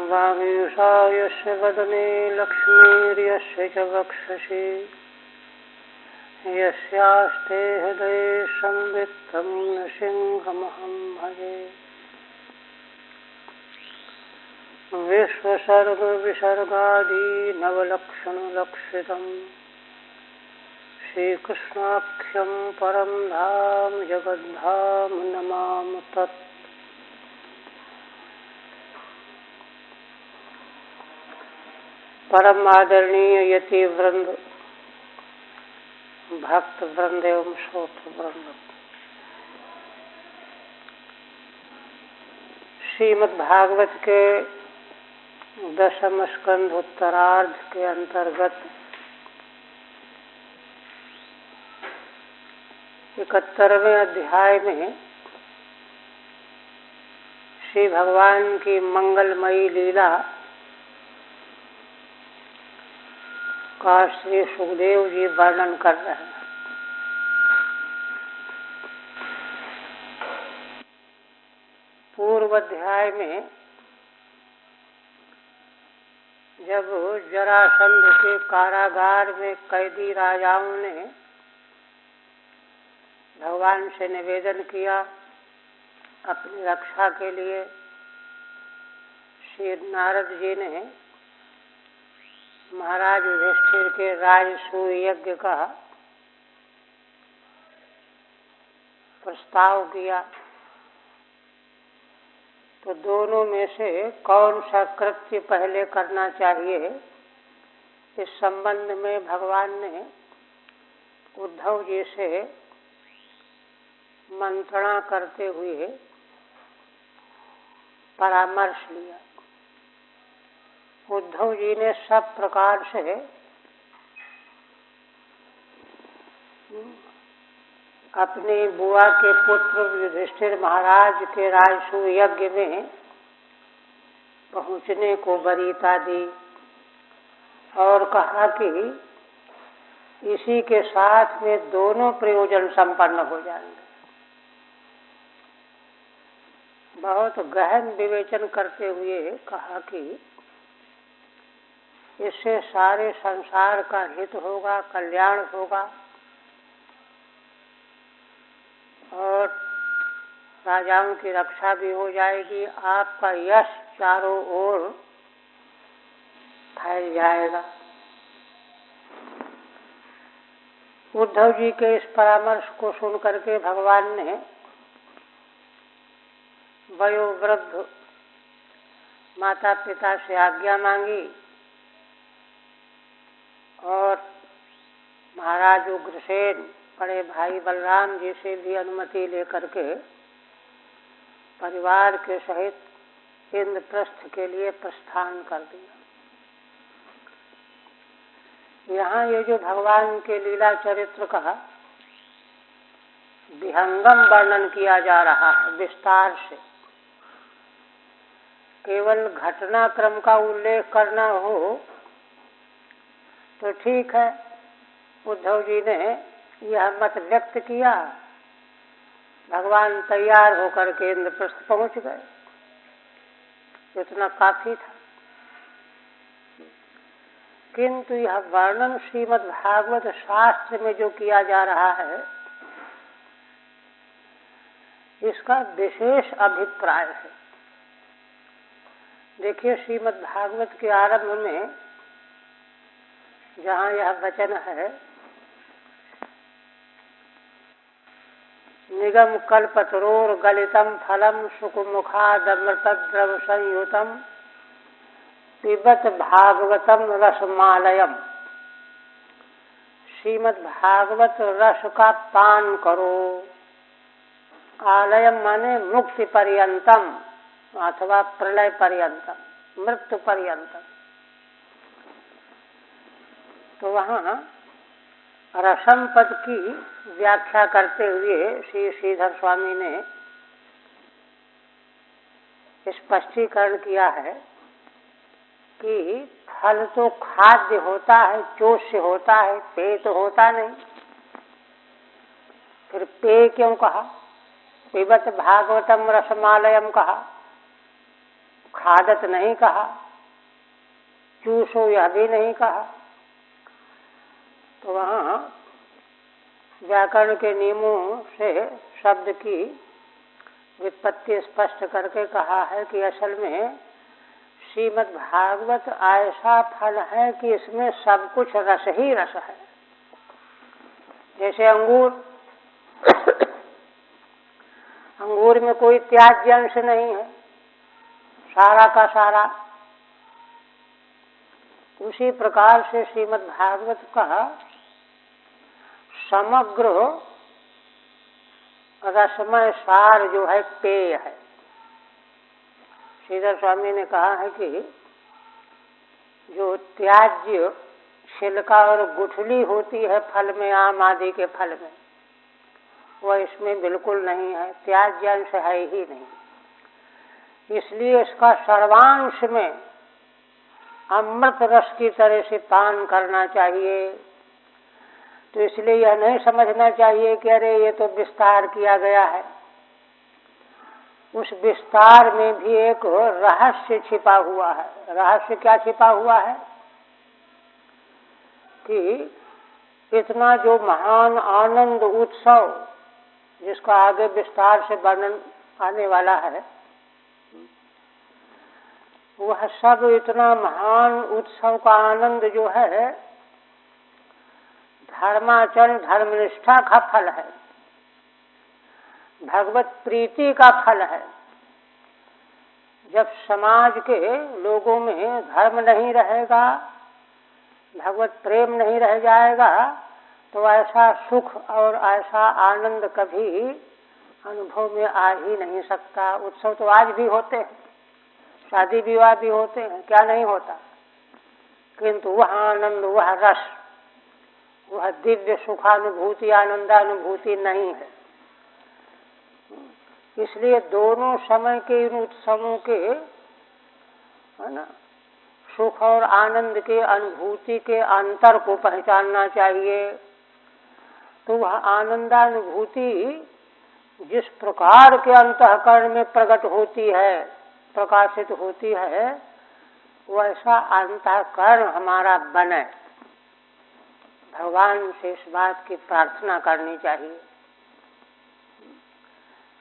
वागीषा यस्य वदने लक्ष्मीर्यस्य च वक्षसि यस्यास्ते हृदये संवित्तं नृसिंहमहं भजे। विश्वसर्गविसर्गादि नवलक्षणलक्षितम् श्रीकृष्णाख्यं परं धाम जगद्धाम नमामि तत्। परम आदरणीय यति वृंद, भक्त वृंद एवं श्रोत्र वृंद, श्रीमद् भागवत के 10वें स्कंध उत्तरार्ध के अंतर्गत 71वें अध्याय में श्री भगवान की मंगलमयी लीला का श्री सुखदेव जी वर्णन कर रहे हैं। पूर्व अध्याय में जब जरासंध के कारागार में कैदी राजाओं ने भगवान से निवेदन किया अपनी रक्षा के लिए, श्री नारद जी ने महाराज युधिष्ठिर के राजसूय यज्ञ का प्रस्ताव किया। तो दोनों में से कौन सा कृत्य पहले करना चाहिए, इस संबंध में भगवान ने उद्धव जी से मंत्रणा करते हुए परामर्श लिया। उद्धव जी ने सब प्रकार से अपनी बुआ के पुत्र युधिष्ठिर महाराज के राजसूय यज्ञ में पहुंचने को वरीयता दी और कहा कि इसी के साथ में दोनों प्रयोजन संपन्न हो जाएंगे। बहुत गहन विवेचन करते हुए कहा कि इससे सारे संसार का हित होगा, कल्याण होगा और राजाओं की रक्षा भी हो जाएगी, आपका यश चारों ओर फैल जाएगा। उद्धव जी के इस परामर्श को सुन करके भगवान ने वयोवृद्ध माता पिता से आज्ञा मांगी और महाराज उग्रसेन बड़े भाई बलराम जी से भी अनुमति लेकर के परिवार के सहित इंद्रप्रस्थ के लिए प्रस्थान कर दिया। यहाँ ये जो भगवान के लीला चरित्र का विहंगम वर्णन किया जा रहा है विस्तार से, केवल घटनाक्रम का उल्लेख करना हो तो ठीक है, उद्धव जी ने यह मत व्यक्त किया, भगवान तैयार होकर के इंद्रप्रस्थ पहुंच गए, इतना काफी था। किंतु यह वर्णन श्रीमद् भागवत शास्त्र में जो किया जा रहा है, इसका विशेष अभिप्राय है। देखिए, श्रीमद् भागवत के आरंभ में जहाँ यह वचन है, निगम कल्पतरोर गलितम फलम सुकुमुखादमृतद्रव संयुतम पिबत भागवतम रसमालयम। श्रीमद् भागवत रस का पान करो। आलयम माने मुक्ति पर्यंतम अथवा प्रलय पर्यंतम, मृत्यु पर्यंतम। तो वहाँ रसम पद की व्याख्या करते हुए श्री श्रीधर स्वामी ने स्पष्टीकरण किया है कि फल तो खाद्य होता है, चोष्य होता है, पेय तो होता नहीं। फिर पेय क्यों कहा? पिबत भागवतम रसमालयम कहा। खादत नहीं कहा, चूसो यह भी नहीं कहा। तो वहाँ व्याकरण के नियमों से शब्द की व्युत्पत्ति स्पष्ट करके कहा है कि असल में श्रीमद् भागवत ऐसा फल है कि इसमें सब कुछ रस ही रस है। जैसे अंगूर, अंगूर में कोई त्याज्य अंश नहीं है, सारा का सारा। उसी प्रकार से श्रीमद् भागवत का समग्र रसमय सार जो है पेय है। श्रीधर स्वामी ने कहा है कि जो त्याज्य छिलका और गुठली होती है फल में, आम आदि के फल में, वह इसमें बिल्कुल नहीं है, त्याज्य अंश है ही नहीं। इसलिए इसका सर्वांश में अमृत रस की तरह से पान करना चाहिए। तो इसलिए यह नहीं समझना चाहिए कि अरे ये तो विस्तार किया गया है। उस विस्तार में भी एक रहस्य छिपा हुआ है। रहस्य क्या छिपा हुआ है कि इतना जो महान आनंद उत्सव जिसका आगे विस्तार से वर्णन आने वाला है, वह सब इतना महान उत्सव का आनंद जो है धर्माचरण धर्मनिष्ठा का फल है, भगवत प्रीति का फल है। जब समाज के लोगों में धर्म नहीं रहेगा, भगवत प्रेम नहीं रह जाएगा, तो ऐसा सुख और ऐसा आनंद कभी अनुभव में आ ही नहीं सकता। उत्सव तो आज भी होते हैं, शादी विवाह भी होते हैं, क्या नहीं होता, किंतु वह आनंद, वह रस, वह दिव्य सुखानुभूति, आनंदानुभूति नहीं है। इसलिए दोनों समय के इन उत्सवों के, है ना, सुख और आनंद के अनुभूति के अंतर को पहचानना चाहिए। तो वह आनंदानुभूति जिस प्रकार के अंतःकरण में प्रकट होती है, प्रकाशित होती है, वैसा अंतःकरण हमारा बने, भगवान से इस बात की प्रार्थना करनी चाहिए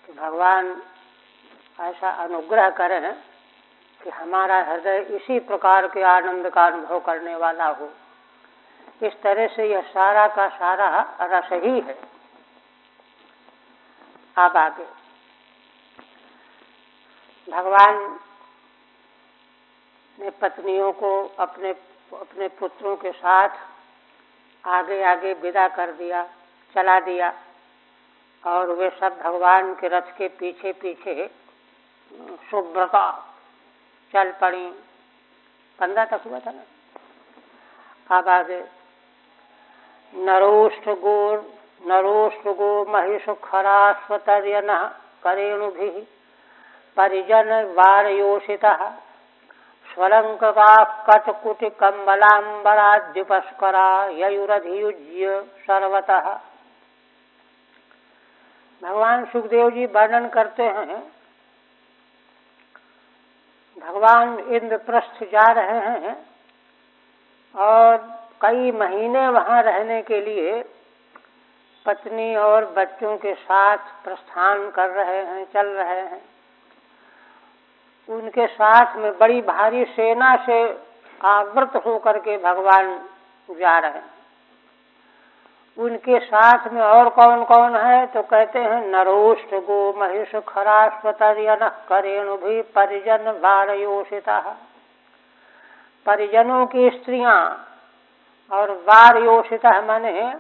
कि भगवान ऐसा अनुग्रह करें कि हमारा हृदय इसी प्रकार के आनंद का अनुभव करने वाला हो। इस तरह से यह सारा का सारा रस ही है। अब आगे भगवान ने पत्नियों को अपने अपने पुत्रों के साथ आगे आगे विदा कर दिया, चला दिया, और वे सब भगवान के रथ के पीछे पीछे सुब्रता चल पड़ी। 15 तक हुआ था ना। अब आगे नरोष्ठ गो महिष खरा स्वतर्यन करेणुभि परिजन वारयोषितः स्वलंका कटकुटि कम्बलाम्बराद्युपस्करा ययुरधियुज्य सर्वतः। भगवान सुखदेव जी वर्णन करते हैं, भगवान इंद्रप्रस्थ जा रहे हैं और कई महीने वहाँ रहने के लिए पत्नी और बच्चों के साथ प्रस्थान कर रहे हैं, चल रहे हैं। उनके साथ में बड़ी भारी सेना से आवृत होकर के भगवान जा रहे हैं। उनके साथ में और कौन कौन है, तो कहते हैं नरोष्ठ गो महिष खरा स्वतर्यन करेणुभि परिजन वारयोषिता। परिजनों की स्त्रियां और वारयोषिता माने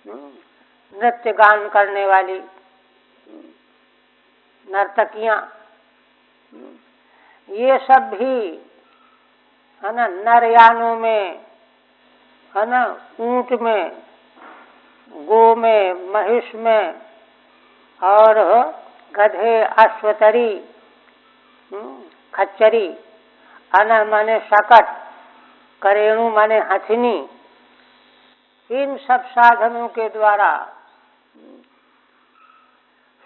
नृत्य गान करने वाली नर्तकियां, ये सब भी, है ना, नरयानों में, है ना, ऊंट में, गो में, महिष में, और गधे, अश्वतरी, खच्चरी, अना माने शकट, करेणु माने हथिनी, इन सब साधनों के द्वारा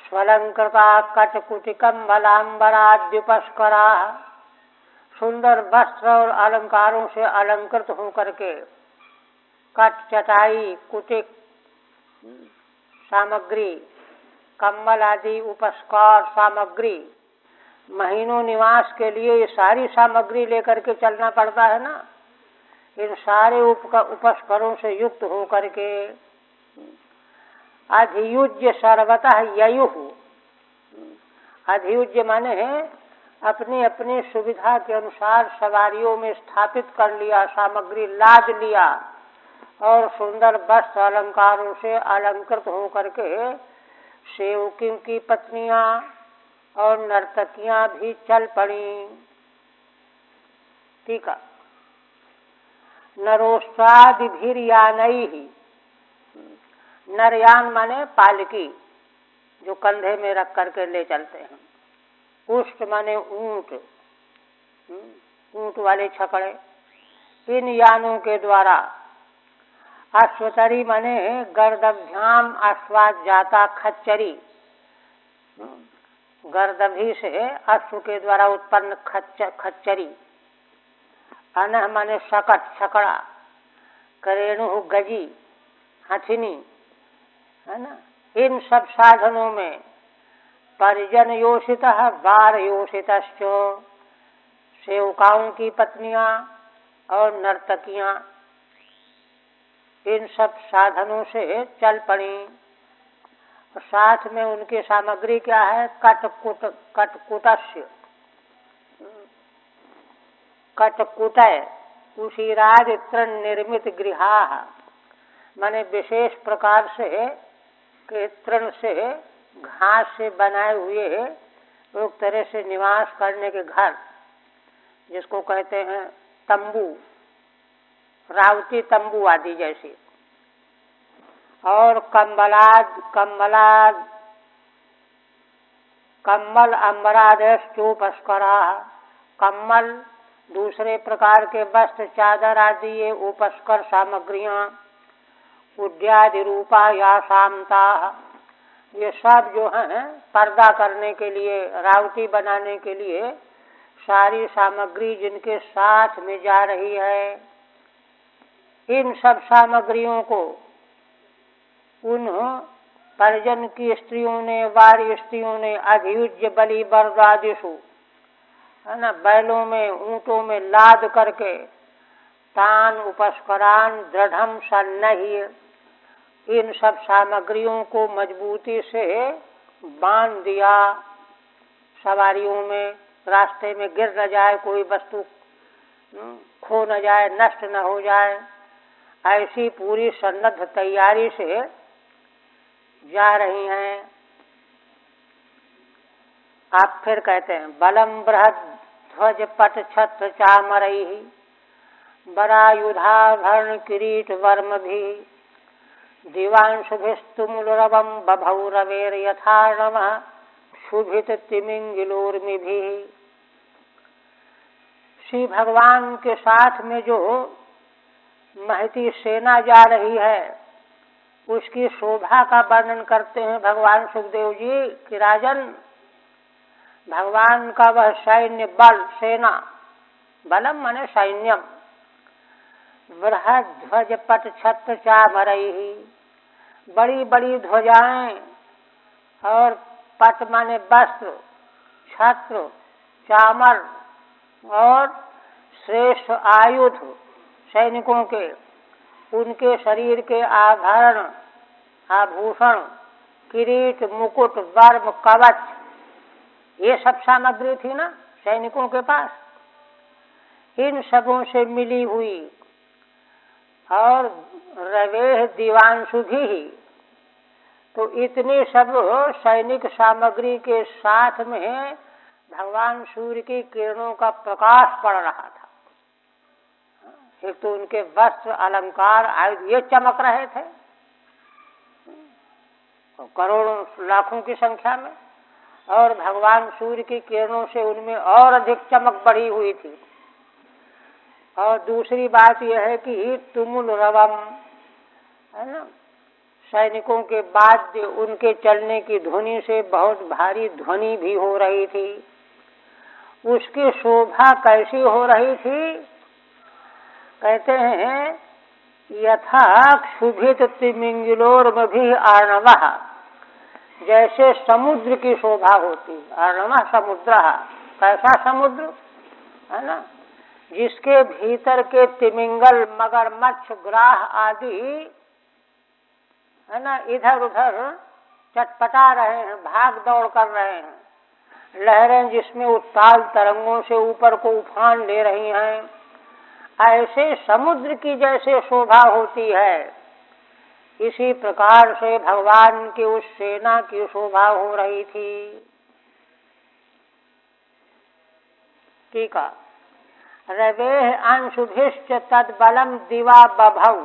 स्वलंकृता कटकुटिकम बलाम्बराद्युपस्करा, सुंदर वस्त्र और अलंकारों से अलंकृत होकर के कट चटाई कुटिक सामग्री कम्बल आदि उपस्कार सामग्री महीनों निवास के लिए ये सारी सामग्री लेकर के चलना पड़ता है ना। इन सारे उपस्करों से युक्त होकर के अधियुज्य सर्वतः ययुः। अधियुज्य माने अपनी अपनी सुविधा के अनुसार सवारियों में स्थापित कर लिया, सामग्री लाद लिया और सुंदर वस्त्र अलंकारों से अलंकृत होकर के सेवकियों की पत्नियां और नर्तकियां भी चल पड़ी। ठीक है। नरोस्तादिभिर्यानैहि, नरयान माने पालकी जो कंधे में रख करके ले चलते हैं। उष्ट माने ऊंट, ऊंट वाले छकड़े, इन यानों के द्वारा। अश्वतरी माने गर्दभ्याम अश्वात जाता खच्चरी, गर्दभी से अश्व के द्वारा उत्पन्न खच्चरी। अनह माने शकट छकड़ा, करेणु गजी हथिनी, है ना। इन सब साधनों में परिजन योषितः वार योषितश्च, सेवकाओं की पत्नियां और नर्तकियां इन सब साधनों से चल पड़ी। साथ में उनकी सामग्री क्या है? कटकुटस्य कटकुटय उशीराज तृण निर्मित गृहा, माने विशेष प्रकार से के तृण से घास से बनाए हुए एक तरह से निवास करने के घर, जिसको कहते हैं तंबू, रावती तंबू आदि जैसे। और कम्बल अम्बरादश्चोपस्करा, कम्बल दूसरे प्रकार के वस्त्र चादर आदि ये उपस्कर सामग्रियां, उद्यादि रूपा या शामता, ये सब जो हैं पर्दा करने के लिए, रावटी बनाने के लिए सारी सामग्री जिनके साथ में जा रही है, इन सब सामग्रियों को उन परिजन की स्त्रियों ने, वार्य स्त्रियों ने अधियुज्य बलि बर्दादिशु, है ना, बैलों में ऊंटों में लाद करके तान उपस्करान दृढ़म सन्नह्य, इन सब सामग्रियों को मजबूती से बांध दिया सवारियों में, रास्ते में गिर न जाए, कोई वस्तु खो न जाए, नष्ट न हो जाए, ऐसी पूरी सन्नद्ध तैयारी से जा रही हैं। आप फिर कहते हैं बलम बृहद ध्वज पट छत्र चामरैहि, बरायुधाभरण किरीट वर्म भी, दिवांशुभिस्तुमुलरवं बभौ रवेर यथार्णवः शुभित तिमिंगिलोर्मि भी। श्री भगवान के साथ में जो महती सेना जा रही है, उसकी शोभा का वर्णन करते हैं भगवान सुखदेव जी कि राजन, भगवान का वह सैन्य बल, सेना, बलम माने सैन्यम, बृहद ध्वज पट छत्र चामरैहि, बड़ी बड़ी ध्वजाएं और पट माने वस्त्र, छत्र, चामर और श्रेष्ठ आयुध सैनिकों के, उनके शरीर के आभरण आभूषण, किरीट मुकुट वर्म कवच, ये सब सामग्री थी ना सैनिकों के पास। इन सबों से मिली हुई और रवेह दीवांशु भी, तो इतनी सब सैनिक सामग्री के साथ में भगवान सूर्य की किरणों का प्रकाश पड़ रहा था। एक तो उनके वस्त्र अलंकार आयुध ये चमक रहे थे करोड़ों लाखों की संख्या में, और भगवान सूर्य की किरणों से उनमें और अधिक चमक बढ़ी हुई थी। और दूसरी बात यह है कि तुमुल रवम, है ना, सैनिकों के बाद उनके चलने की ध्वनि से बहुत भारी ध्वनि भी हो रही थी। उसकी शोभा कैसी हो रही थी? कहते हैं यथा क्षुभित तिमिंगिलोर्मभि अर्णवः, जैसे समुद्र की शोभा होती। अर्णवः समुद्र, कैसा समुद्र है ना, जिसके भीतर के तिमिंगल, मगरमच्छ, ग्राह आदि है ना इधर उधर चटपटा रहे हैं, भाग दौड़ कर रहे हैं, लहरें जिसमें उत्ताल तरंगों से ऊपर को उफान ले रही हैं, ऐसे समुद्र की जैसे शोभा होती है, इसी प्रकार से भगवान की उस सेना की शोभा हो रही थी। ठीक है। रवेः अंशुभिश्च तद्बलम दिवा बभौ,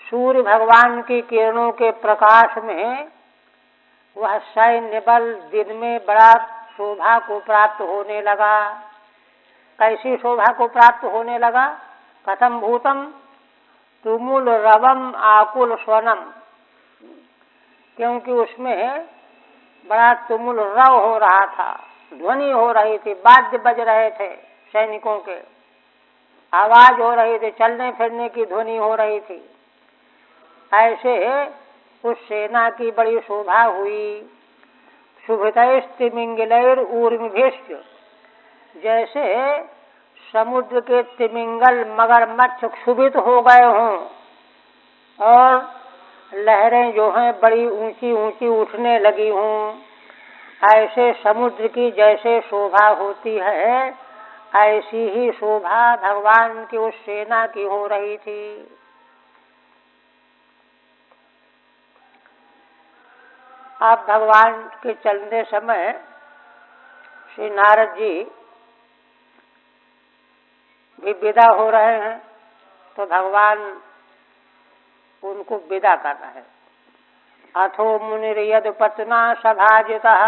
सूर्य भगवान की किरणों के प्रकाश में वह सैन्य बल दिन में बड़ा शोभा को प्राप्त होने लगा। कैसी शोभा को प्राप्त होने लगा? कथम भूतम तुमुल रवम आकुल स्वनम, क्योंकि उसमें बड़ा तुमुल रव हो रहा था, ध्वनि हो रही थी, वाद्य बज रहे थे, सैनिकों के आवाज हो रही थी, चलने फिरने की ध्वनि हो रही थी। ऐसे उस सेना की बड़ी शोभा हुई। शुभितैस्तिमिंगिलैर ऊर्मिभिश्च, जैसे समुद्र के तिमिंगल, मगरमच्छ क्षुभित हो गए हों और लहरें जो हैं बड़ी ऊंची ऊंची उठने लगी हों, ऐसे समुद्र की जैसे शोभा होती है, ऐसी ही शोभा भगवान की उस सेना की हो रही थी। आप भगवान के चलने समय श्री नारद जी भी विदा हो रहे हैं, तो भगवान उनको विदा कर रहे हैं। अथो मुनिर्यदुपत्ना सभाजितः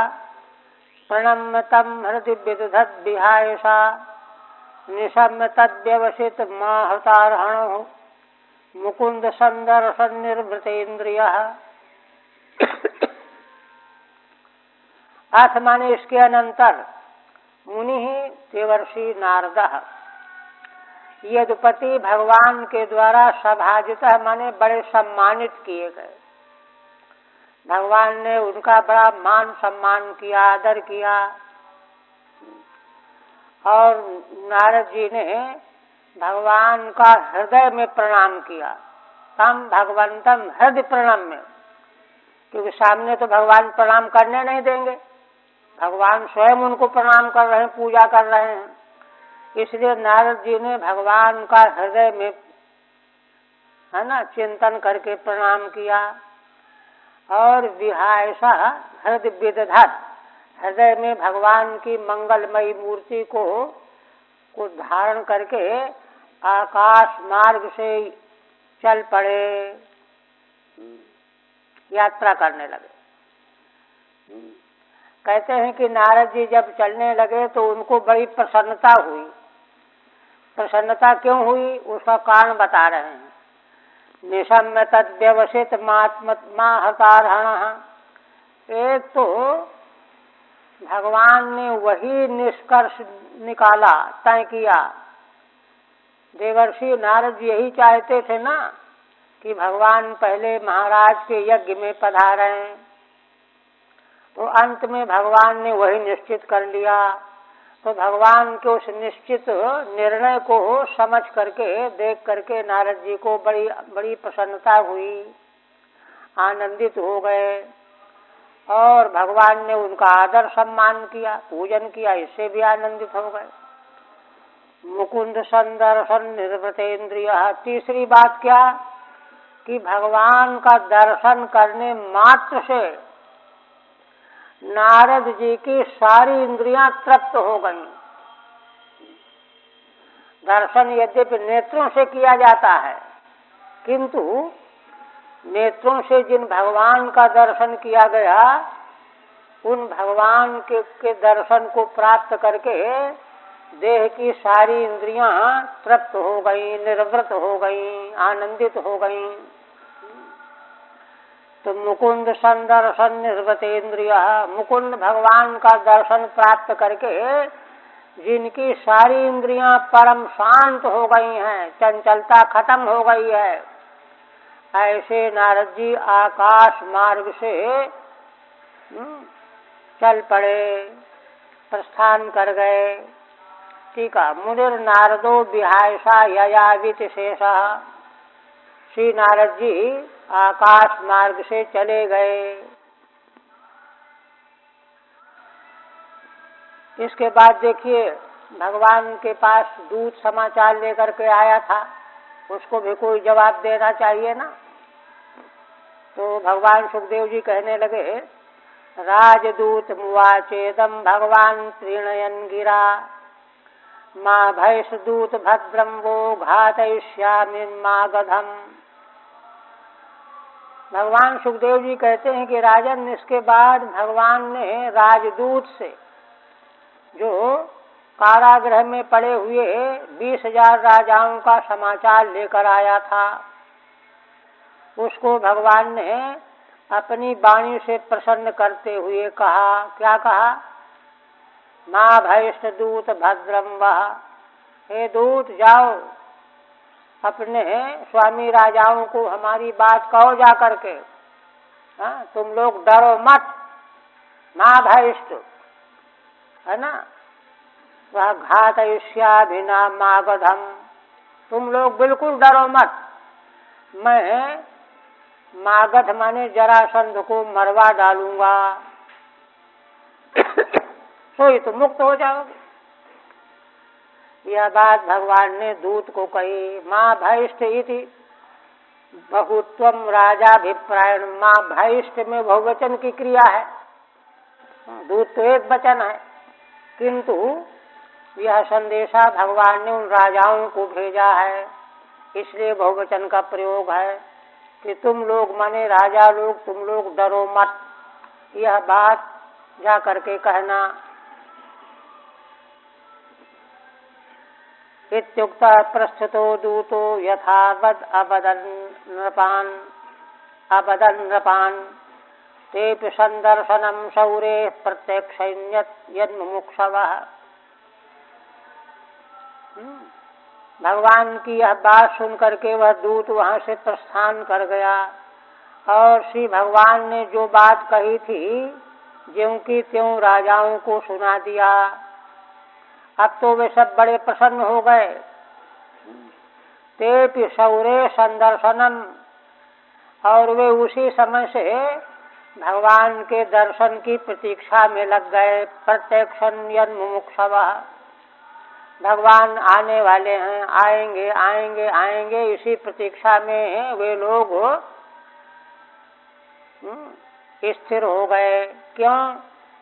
प्रणम्य तम हृदि विदधत् विहायसा निशम्य तद्व्यवसित माहतार्हणो मुकुंद संदर्शन निर्वृतेन्द्रियः। अथ माने इसके अनंतर मुनि ही देवर्षि नारद यदुपति भगवान के द्वारा सभाजित माने बड़े सम्मानित किए गए। भगवान ने उनका बड़ा मान सम्मान किया, आदर किया, और नारद जी ने भगवान का हृदय में प्रणाम किया। तम भगवंतम हृदय प्रणम्य, क्योंकि सामने तो भगवान प्रणाम करने नहीं देंगे, भगवान स्वयं उनको प्रणाम कर रहे हैं, पूजा कर रहे हैं, इसलिए नारद जी ने भगवान का हृदय में है ना चिंतन करके प्रणाम किया। और विहायसा हृदय विदधत्, हृदय में भगवान की मंगलमयी मूर्ति को धारण करके आकाश मार्ग से चल पड़े, यात्रा करने लगे। कहते हैं कि नारद जी जब चलने लगे तो उनको बड़ी प्रसन्नता हुई। प्रसन्नता क्यों हुई उसका कारण बता रहे हैं। निशम्य तद्व्यवसित माहतार्हणः, एक तो भगवान ने वही निष्कर्ष निकाला, तय किया। देवर्षि नारद जी यही चाहते थे ना कि भगवान पहले महाराज के यज्ञ में पधारें, तो अंत में भगवान ने वही निश्चित कर लिया। तो भगवान के उस निश्चित निर्णय को समझ करके, देख करके नारद जी को बड़ी बड़ी प्रसन्नता हुई, आनंदित हो गए, और भगवान ने उनका आदर सम्मान किया, पूजन किया, इससे भी आनंदित हो गए। मुकुंद संदर्शन निर्वृतेन्द्रिय, तीसरी बात क्या कि भगवान का दर्शन करने मात्र से नारद जी की सारी इंद्रियां तृप्त हो गईं। दर्शन यद्यपि नेत्रों से किया जाता है, किंतु नेत्रों से जिन भगवान का दर्शन किया गया, उन भगवान के दर्शन को प्राप्त करके देह की सारी इंद्रियां तृप्त हो गईं, निर्वृत हो गईं, आनंदित हो गईं। तो मुकुंद संदर्शन निर्वतेन्द्रिय, मुकुंद भगवान का दर्शन प्राप्त करके जिनकी सारी इंद्रियां परम शांत हो गई हैं, चंचलता खत्म हो गई है, ऐसे नारद जी आकाश मार्ग से चल पड़े, प्रस्थान कर गए। ठीक है। मुनिर नारदो विहायसा ययावित शेषा, श्री नारद जी आकाश मार्ग से चले गए। इसके बाद देखिए, भगवान के पास दूत समाचार लेकर के आया था, उसको भी कोई जवाब देना चाहिए ना। तो भगवान सुखदेव जी कहने लगे, राजदूत मुवाचेदम भगवान प्रीणयन गिरा, माँ भैष दूत भद्रम वो घातयिष्यामि मागधम। भगवान सुखदेव जी कहते हैं कि राजन, इसके बाद भगवान ने राजदूत से, जो कारागृह में पड़े हुए 20,000 राजाओं का समाचार लेकर आया था, उसको भगवान ने अपनी वाणी से प्रसन्न करते हुए कहा। क्या कहा? माँ भैष्ट दूत भद्रम वह, हे दूत जाओ, अपने स्वामी राजाओं को हमारी बात कहो जा करके, तुम लोग डरो मत। माँ भैष्ट है ना, वह घातयिष्याभिना मागधम, तुम लोग बिल्कुल डरो मत, मैं मागध माने जरासंध को मरवा डालूंगा, तो ये तो मुक्त हो जाओगे। यह बात भगवान ने दूत को कही। माँ भैष्ट इति बहुत्वम राजाभिप्रायण, माँ भैष्ट में बहुवचन की क्रिया है, दूत तो एक वचन है, किंतु यह संदेशा भगवान ने उन राजाओं को भेजा है, इसलिए बहुवचन का प्रयोग है कि तुम लोग माने राजा लोग, तुम लोग डरो मत, यह बात जा करके कहना। इत्युक्ता प्रस्थितो दूतो यथावद अबदन नृपान तेपि संदर्शनम शौरे प्रत्यक्षयन्यत यन्मुमुक्षवः। भगवान की यह बात सुन करके वह दूत वहाँ से प्रस्थान कर गया, और श्री भगवान ने जो बात कही थी ज्यों की त्यों राजाओं को सुना दिया। अब तो वे सब बड़े प्रसन्न हो गए। तेपि शौरे संदर्शनम, और वे उसी समय से भगवान के दर्शन की प्रतीक्षा में लग गए। प्रत्यक्षं यन्मुमुक्षवः, भगवान आने वाले हैं, आएंगे आएंगे आएंगे, इसी प्रतीक्षा में वे लोग स्थिर हो गए। क्यों?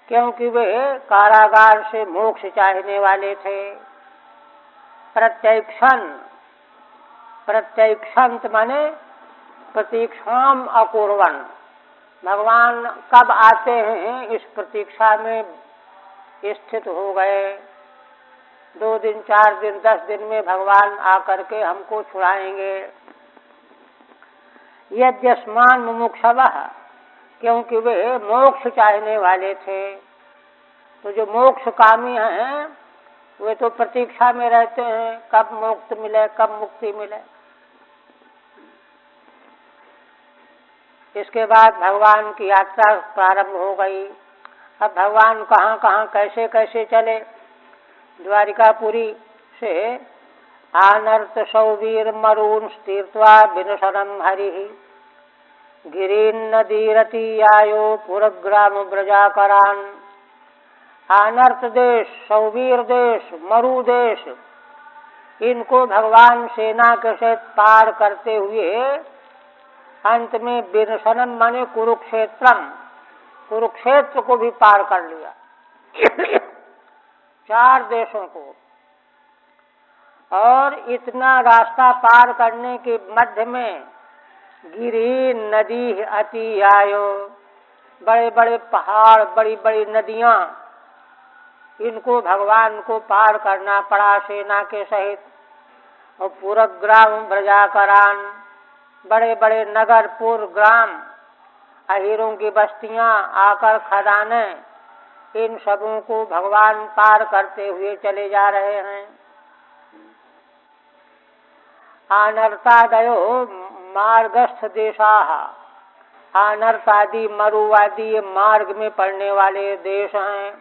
क्योंकि वे कारागार से मोक्ष चाहने वाले थे। प्रत्यक्षंत माने प्रतीक्षाम अकुर्वन्, भगवान कब आते हैं इस प्रतीक्षा में स्थित हो गए। 2 दिन 4 दिन 10 दिन में भगवान आकर के हमको छुड़ाएंगे। यद्यस्मान मुमुक्षवः, क्योंकि वे मोक्ष चाहने वाले थे। तो जो मोक्ष कामी हैं वे तो प्रतीक्षा में रहते हैं, कब मोक्ष मिले, कब मुक्ति मिले। इसके बाद भगवान की यात्रा प्रारंभ हो गई। अब भगवान कहाँ कहाँ कैसे कैसे चले। द्वारिकापुरी से आनर्त सौवीर मरून तीर्थवा विनशनम हरि, गिरीन्नदीरतीयायो पुरग्राम ब्रजाकरान। आनर्त देश, सौवीर देश, मरु देश, इनको भगवान सेना के साथ पार करते हुए अंत में विनशनम माने कुरुक्षेत्रम, कुरुक्षेत्र को भी पार कर लिया। 4 देशों को। और इतना रास्ता पार करने के मध्य में गिरी नदी अति आयो, बड़े बड़े पहाड़, बड़ी बड़ी नदियां, इनको भगवान को पार करना पड़ा सेना के सहित। और पूरग्राम ब्रजाकरान, बड़े बड़े नगर, पुर, ग्राम अहीरों की बस्तियां, आकर खदाने, इन सबों को भगवान पार करते हुए चले जा रहे हैं। अनर्थादयो मार्गस्थ देशाः, अनर्थादि मरुवादी ये मार्ग में पड़ने वाले देश हैं,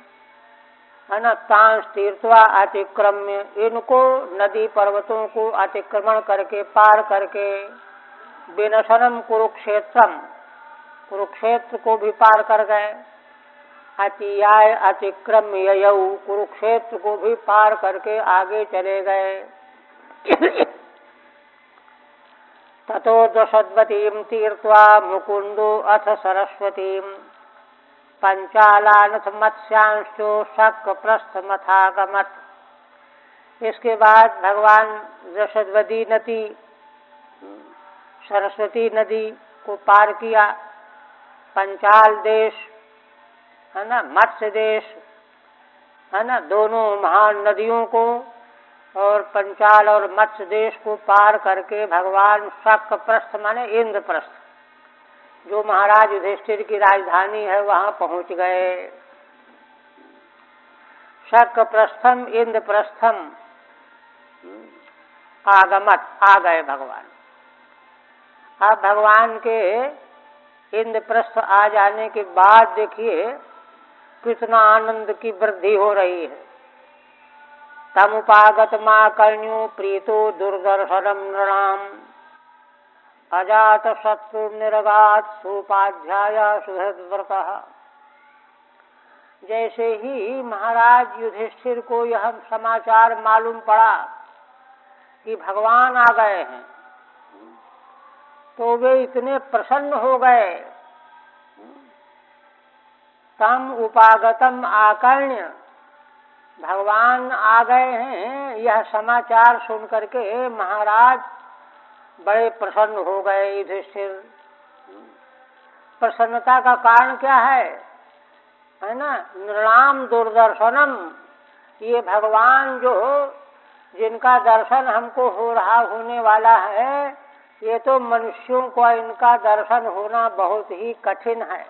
है ना। तांस तीर्थवा अतिक्रम्य, इनको नदी पर्वतों को अतिक्रमण करके पार करके, विनशनम कुरुक्षेत्रम, कुरुक्षेत्र को भी पार कर गए। अतियाय अतिक्रम्य ययौ, कुरुक्षेत्र को भी पार करके आगे चले गए। ततो दशद्वतीं तीर्त्वा मुकुंदो अथ सरस्वतीं, पंचालानथ मत्स्यांशो शक प्रस्थमथागमत्। इसके बाद भगवान दशद्वती नदी, सरस्वती नदी को पार किया। पंचाल देश, है ना, मत्स्य देश, है ना, दोनों महान नदियों को और पंचाल और मत्स्य देश को पार करके भगवान शक प्रस्थ माने इंद्रप्रस्थ, जो महाराज युधिष्ठिर की राजधानी है, वहां पहुंच गए। शक प्रस्थम इंद्रप्रस्थम आगमत, आ गए भगवान। अब भगवान के इंद्रप्रस्थ आ जाने के बाद देखिए कितना आनंद की वृद्धि हो रही है। तमुपागत मां कर्ण्यो प्रीतो दुर्दर्शनम नृणाम, अजात शत्रु निरगात सोपाध्याय सुहृदव्रतः। जैसे ही महाराज युधिष्ठिर को यह समाचार मालूम पड़ा कि भगवान आ गए हैं, तो वे इतने प्रसन्न हो गए। तम उपागतम आकर्ण्य, भगवान आ गए हैं यह समाचार सुन करके महाराज बड़े प्रसन्न हो गए। युधिष्ठिर, प्रसन्नता का कारण क्या है ना, नृणाम दुर्दर्शनम, ये भगवान जो जिनका दर्शन हमको हो रहा होने वाला है, ये तो मनुष्यों को इनका दर्शन होना बहुत ही कठिन है।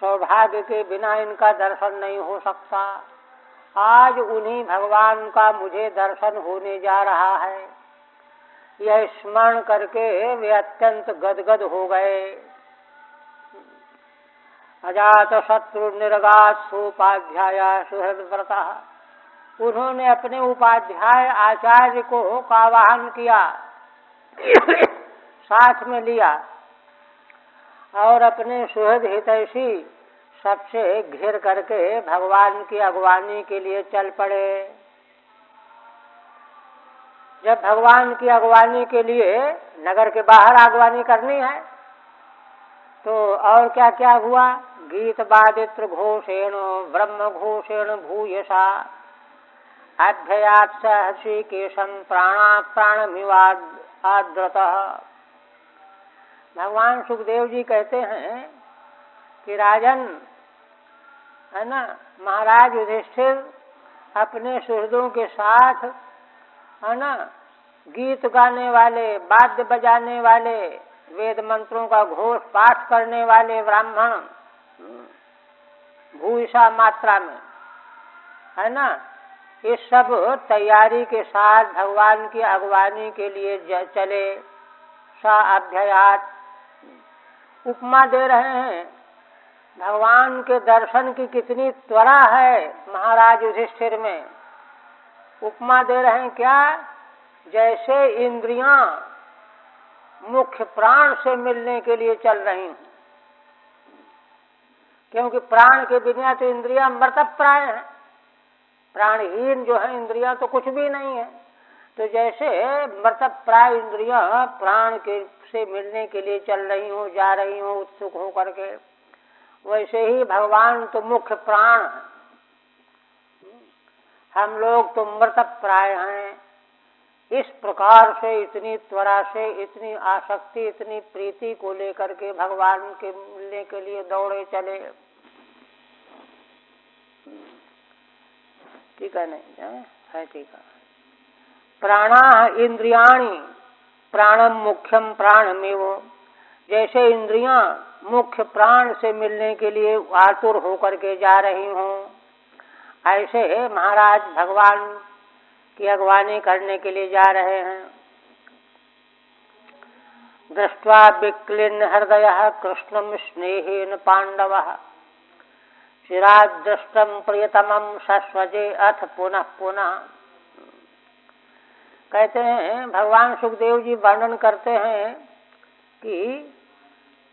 सौभाग्य के बिना इनका दर्शन नहीं हो सकता। आज उन्हीं भगवान का मुझे दर्शन होने जा रहा है, यह स्मरण करके वे अत्यंत गदगद हो गए। अजात शत्रु निर्गात सोपाध्याय सुहृदव्रतः, उन्होंने अपने उपाध्याय आचार्य को आवाहन किया, साथ में लिया और अपने सुहृद हितैषी सबसे घिर करके भगवान की अगवानी के लिए चल पड़े। जब भगवान की अगवानी के लिए नगर के बाहर अगवानी करनी है, तो और क्या क्या हुआ। गीत वादित्र घोषेण ब्रह्म घोषेण भूयसा, अभ्ययात् ऋषिकेशं प्राणा प्राणमिवाद्रतः। भगवान सुखदेव जी कहते हैं कि राजन, है ना, महाराज युधिष्ठिर अपने सुहृदों के साथ, है ना, गीत गाने वाले, वाद्य बजाने वाले, वेद मंत्रों का घोष पाठ करने वाले ब्राह्मण भूषा मात्रा में, है ना, इस सब तैयारी के साथ भगवान की अगवानी के लिए चले। सा अभ्ययात, उपमा दे रहे हैं भगवान के दर्शन की कितनी त्वरा है महाराज युधिष्ठिर में। उपमा दे रहे हैं क्या, जैसे इंद्रियां मुख्य प्राण से मिलने के लिए चल रही हैं, क्योंकि प्राण के बिना तो इंद्रियां मृतप्राय हैं, प्राणहीन जो है इंद्रियां तो कुछ भी नहीं है। तो जैसे मृतप्राय इंद्रियां प्राण के से मिलने के लिए चल रही हो, जा रही हो उत्सुक हो करके, वैसे ही भगवान तो मुख्य प्राण है, हम लोग तो मृतप्राय हैं। इस प्रकार से इतनी त्वरा से, इतनी आसक्ति, इतनी प्रीति को लेकर के भगवान के मिलने के लिए दौड़े चले। ठीक है, नहीं है, ठीक है। प्राणा इंद्रियाणि प्राणम मुख्यम प्राणमेव जैसे इंद्रियां मुख्य प्राण से मिलने के लिए आतुर होकर के जा रही हों, ऐसे महाराज भगवान की अगवानी करने के लिए जा रहे हैं। दृष्ट्वा विक्लिन्न हृदयः कृष्णं स्नेहेन पांडवः चिराद दृष्टम प्रियतमं सस्वजे अथ पुनः पुनः। कहते हैं, भगवान सुखदेव जी वर्णन करते हैं कि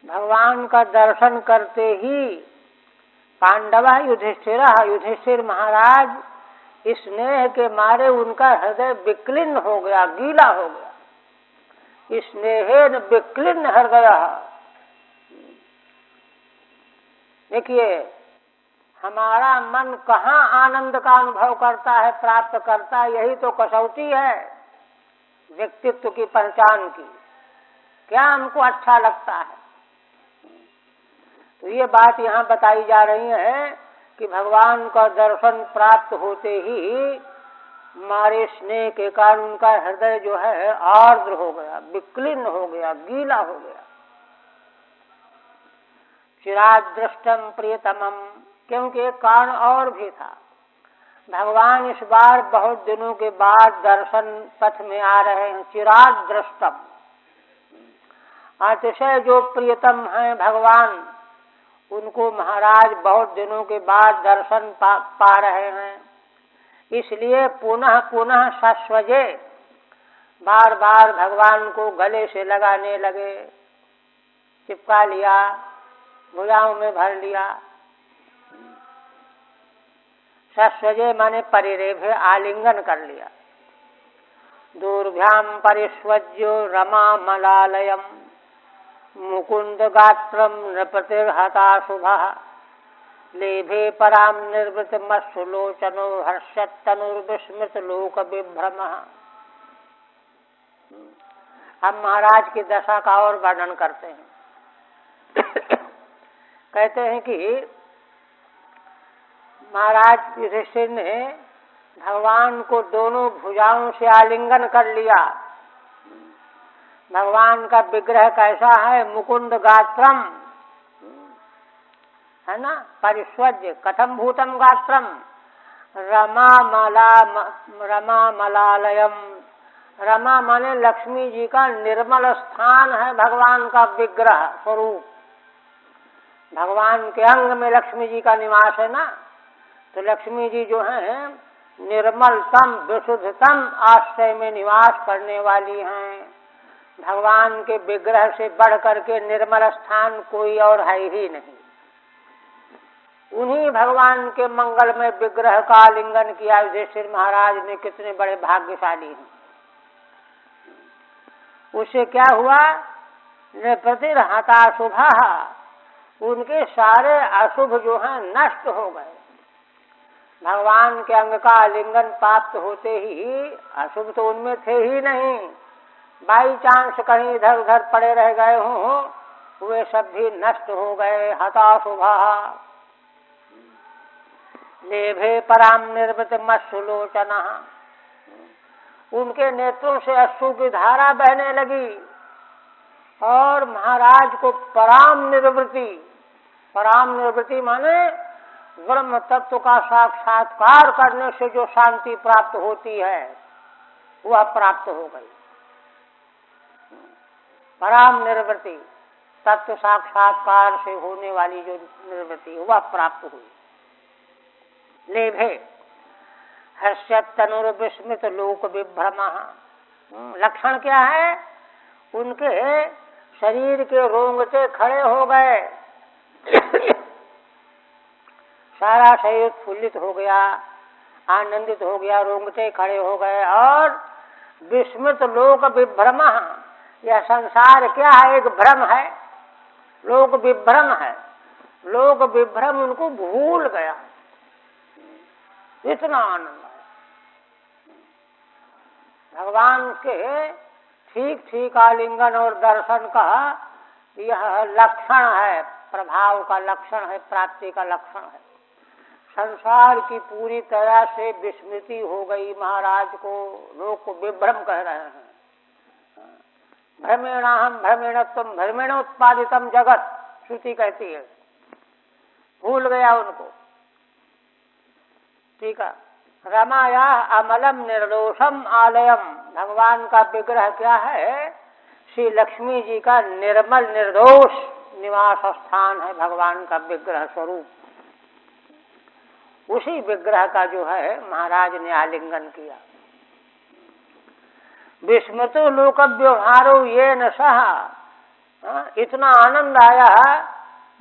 भगवान का दर्शन करते ही पांडव युधिष्ठिर महाराज इस स्नेह के मारे उनका हृदय विक्लिन्न हो गया, गीला हो गया। स्नेहेन विक्लिन्न हृदय। देखिए, हमारा मन कहाँ आनंद का अनुभव करता है, प्राप्त करता है, यही तो कसौटी है व्यक्तित्व की पहचान की। क्या हमको अच्छा लगता है। तो ये बात यहाँ बताई जा रही है कि भगवान का दर्शन प्राप्त होते ही हमारे स्नेह के कारण उनका हृदय जो है आर्द्र हो गया, विक्लिन्न हो गया, गीला हो गया। चिराद दृष्टम प्रियतमम, क्योंकि एक कारण और भी था। भगवान इस बार बहुत दिनों के बाद दर्शन पथ में आ रहे हैं। चिराद दृष्टम, अतिशय जो प्रियतम हैं भगवान, उनको महाराज बहुत दिनों के बाद दर्शन पा रहे हैं। इसलिए पुनः पुनः सस्वजे, बार बार भगवान को गले से लगाने लगे, चिपका लिया, भुजाओं में भर लिया। सस्वजे माने परिरेभे, आलिंगन कर लिया। दूरभ्याम परिस्वज्यो रमा मलालयम मुकुंद गात्रम नृपतिर्हताशुभः लेभे पराम निर्वृत मत्सुलोचनो हर्षतनुर्विस्मृत लोक विभ्रमः। हम महाराज की दशा का और वर्णन करते हैं। कहते हैं कि महाराज युधिष्ठिर ने भगवान को दोनों भुजाओं से आलिंगन कर लिया। भगवान का विग्रह कैसा है, मुकुंद गात्रम है ना, परिस्वज्य कथम भूतम गात्रम, रमा मलालयम। रमा माने लक्ष्मी जी का निर्मल स्थान है भगवान का विग्रह स्वरूप। भगवान के अंग में लक्ष्मी जी का निवास है ना, तो लक्ष्मी जी जो है निर्मलतम विशुद्धतम आश्रय में निवास करने वाली हैं। भगवान के विग्रह से बढ़ करके निर्मल स्थान कोई और है ही नहीं। उन्हीं भगवान के मंगल में विग्रह का आलिंगन किया युधिष्ठिर महाराज ने। कितने बड़े भाग्यशाली हैं। उससे क्या हुआ, नृपतिर्हताशुभः, उनके सारे अशुभ जो हैं नष्ट हो गए। भगवान के अंग का आलिंगन प्राप्त होते ही अशुभ तो उनमें थे ही नहीं, बाई चांस कहीं इधर उधर पड़े रह गए हों, वे सब भी नष्ट हो गए। हताशुभः लेभे पराम निर्वृत मत्सुलोचनः, उनके नेत्रों से अश्रु की धारा बहने लगी और महाराज को पराम निवृत्ति माने ब्रह्म तत्व का साक्षात्कार करने से जो शांति प्राप्त होती है वह प्राप्त हो गई। पराम निवृत्ति, तत्व साक्षात्कार से होने वाली जो निवृत्ति वह प्राप्त हुई। लेभे हर्षत तनुर्विस्मृत लोक विभ्रमः, लक्षण क्या है, उनके शरीर के रोंगटे खड़े हो गए, सारा शरीर उत्फुल्लित हो गया, आनंदित हो गया, रोंगटे खड़े हो गए। और विस्मृत लोक विभ्रमः, यह संसार क्या है, एक भ्रम है, लोक विभ्रम है। लोक विभ्रम उनको भूल गया, इतना आनंद है। भगवान के ठीक ठीक आलिंगन और दर्शन का यह लक्षण है, प्रभाव का लक्षण है, प्राप्ति का लक्षण है। संसार की पूरी तरह से विस्मृति हो गई महाराज को, लोग को विभ्रम कह रहे हैं। भ्रमेणाहम भ्रमेणत्वम भ्रमेणोत्पादितम जगत, श्रुति कहती है। भूल गया उनको। ठीक है। रमाया अमलम निर्दोषम आलयम, भगवान का विग्रह क्या है? श्री लक्ष्मी जी का निर्मल निर्दोष निवास स्थान है भगवान का विग्रह स्वरूप। उसी विग्रह का जो है महाराज ने आलिंगन किया। विस्मृतो लोक व्यवहारो ये न सहा, इतना आनंद आया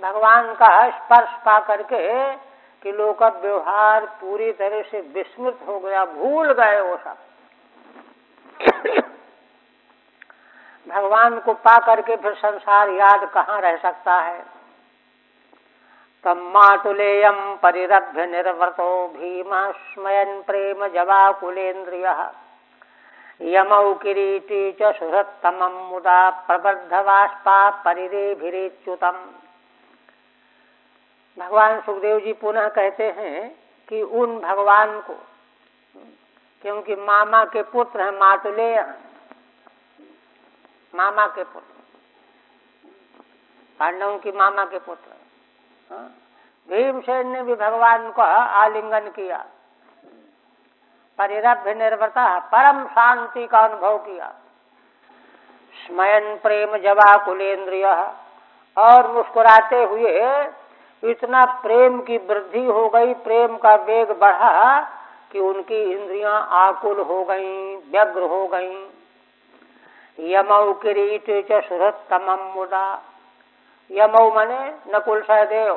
भगवान का स्पर्श पा करके कि लोक व्यवहार पूरी तरह से विस्मृत हो गया, भूल गए वो सब। भगवान को पा करके फिर संसार याद कहाँ रह सकता है। तम मातुलेयम परिरभ्य निर्वृतो भीम स्मयन प्रेम जवाकुलेन्द्रियः यमौ किरीटी च सुहृत्तमं मुदा प्रबद्धवाष्पा परिरेभिरेच्युतम्। भगवान सुखदेव जी पुनः कहते हैं कि उन भगवान को, क्योंकि मामा के पुत्र हैं मातुलेय, मामा के पुत्र, पांडवों की मामा के पुत्र। भीमसेन ने भी भगवान का आलिंगन किया, परिरभ्य निर्वृता, परम शांति का अनुभव किया। स्मयन प्रेम जवाकुलेन्द्रिय, और मुस्कुराते हुए इतना प्रेम की वृद्धि हो गई, प्रेम का वेग बढ़ा कि उनकी इंद्रियां आकुल हो गईं, व्यग्र हो गईं। यमौ किरीट च सुहृत्तमं मुदा, यमौ माने नकुल सहदेव,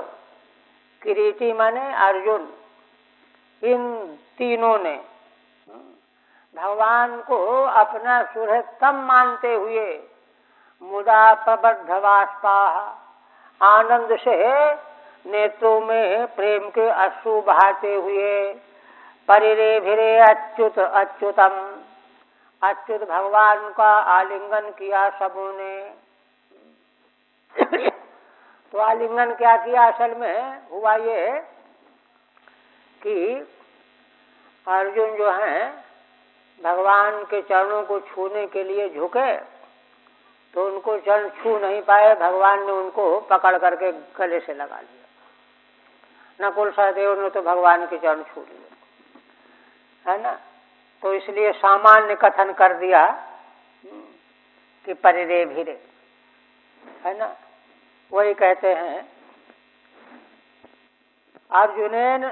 किरीटी माने अर्जुन, इन तीनों ने भगवान को अपना सुहृत्तम मानते हुए मुदा प्रबद्धवाष्पा, आनंद से नेत्रों में प्रेम के अश्रु बहाते हुए, परिरेभिरे अच्युत अच्युतम, अच्युत भगवान का आलिंगन किया सबों ने। तो आलिंगन क्या किया? असल में हुआ ये कि अर्जुन जो हैं भगवान के चरणों को छूने के लिए झुके, तो उनको चरण छू नहीं पाए, भगवान ने उनको पकड़ करके गले से लगा लिया। नकुल सहदेव ने तो भगवान के चरण छू लिए, है ना। तो इसलिए सामान्य कथन कर दिया कि परिरेभिरे, है ना। वही कहते हैं अर्जुनेन,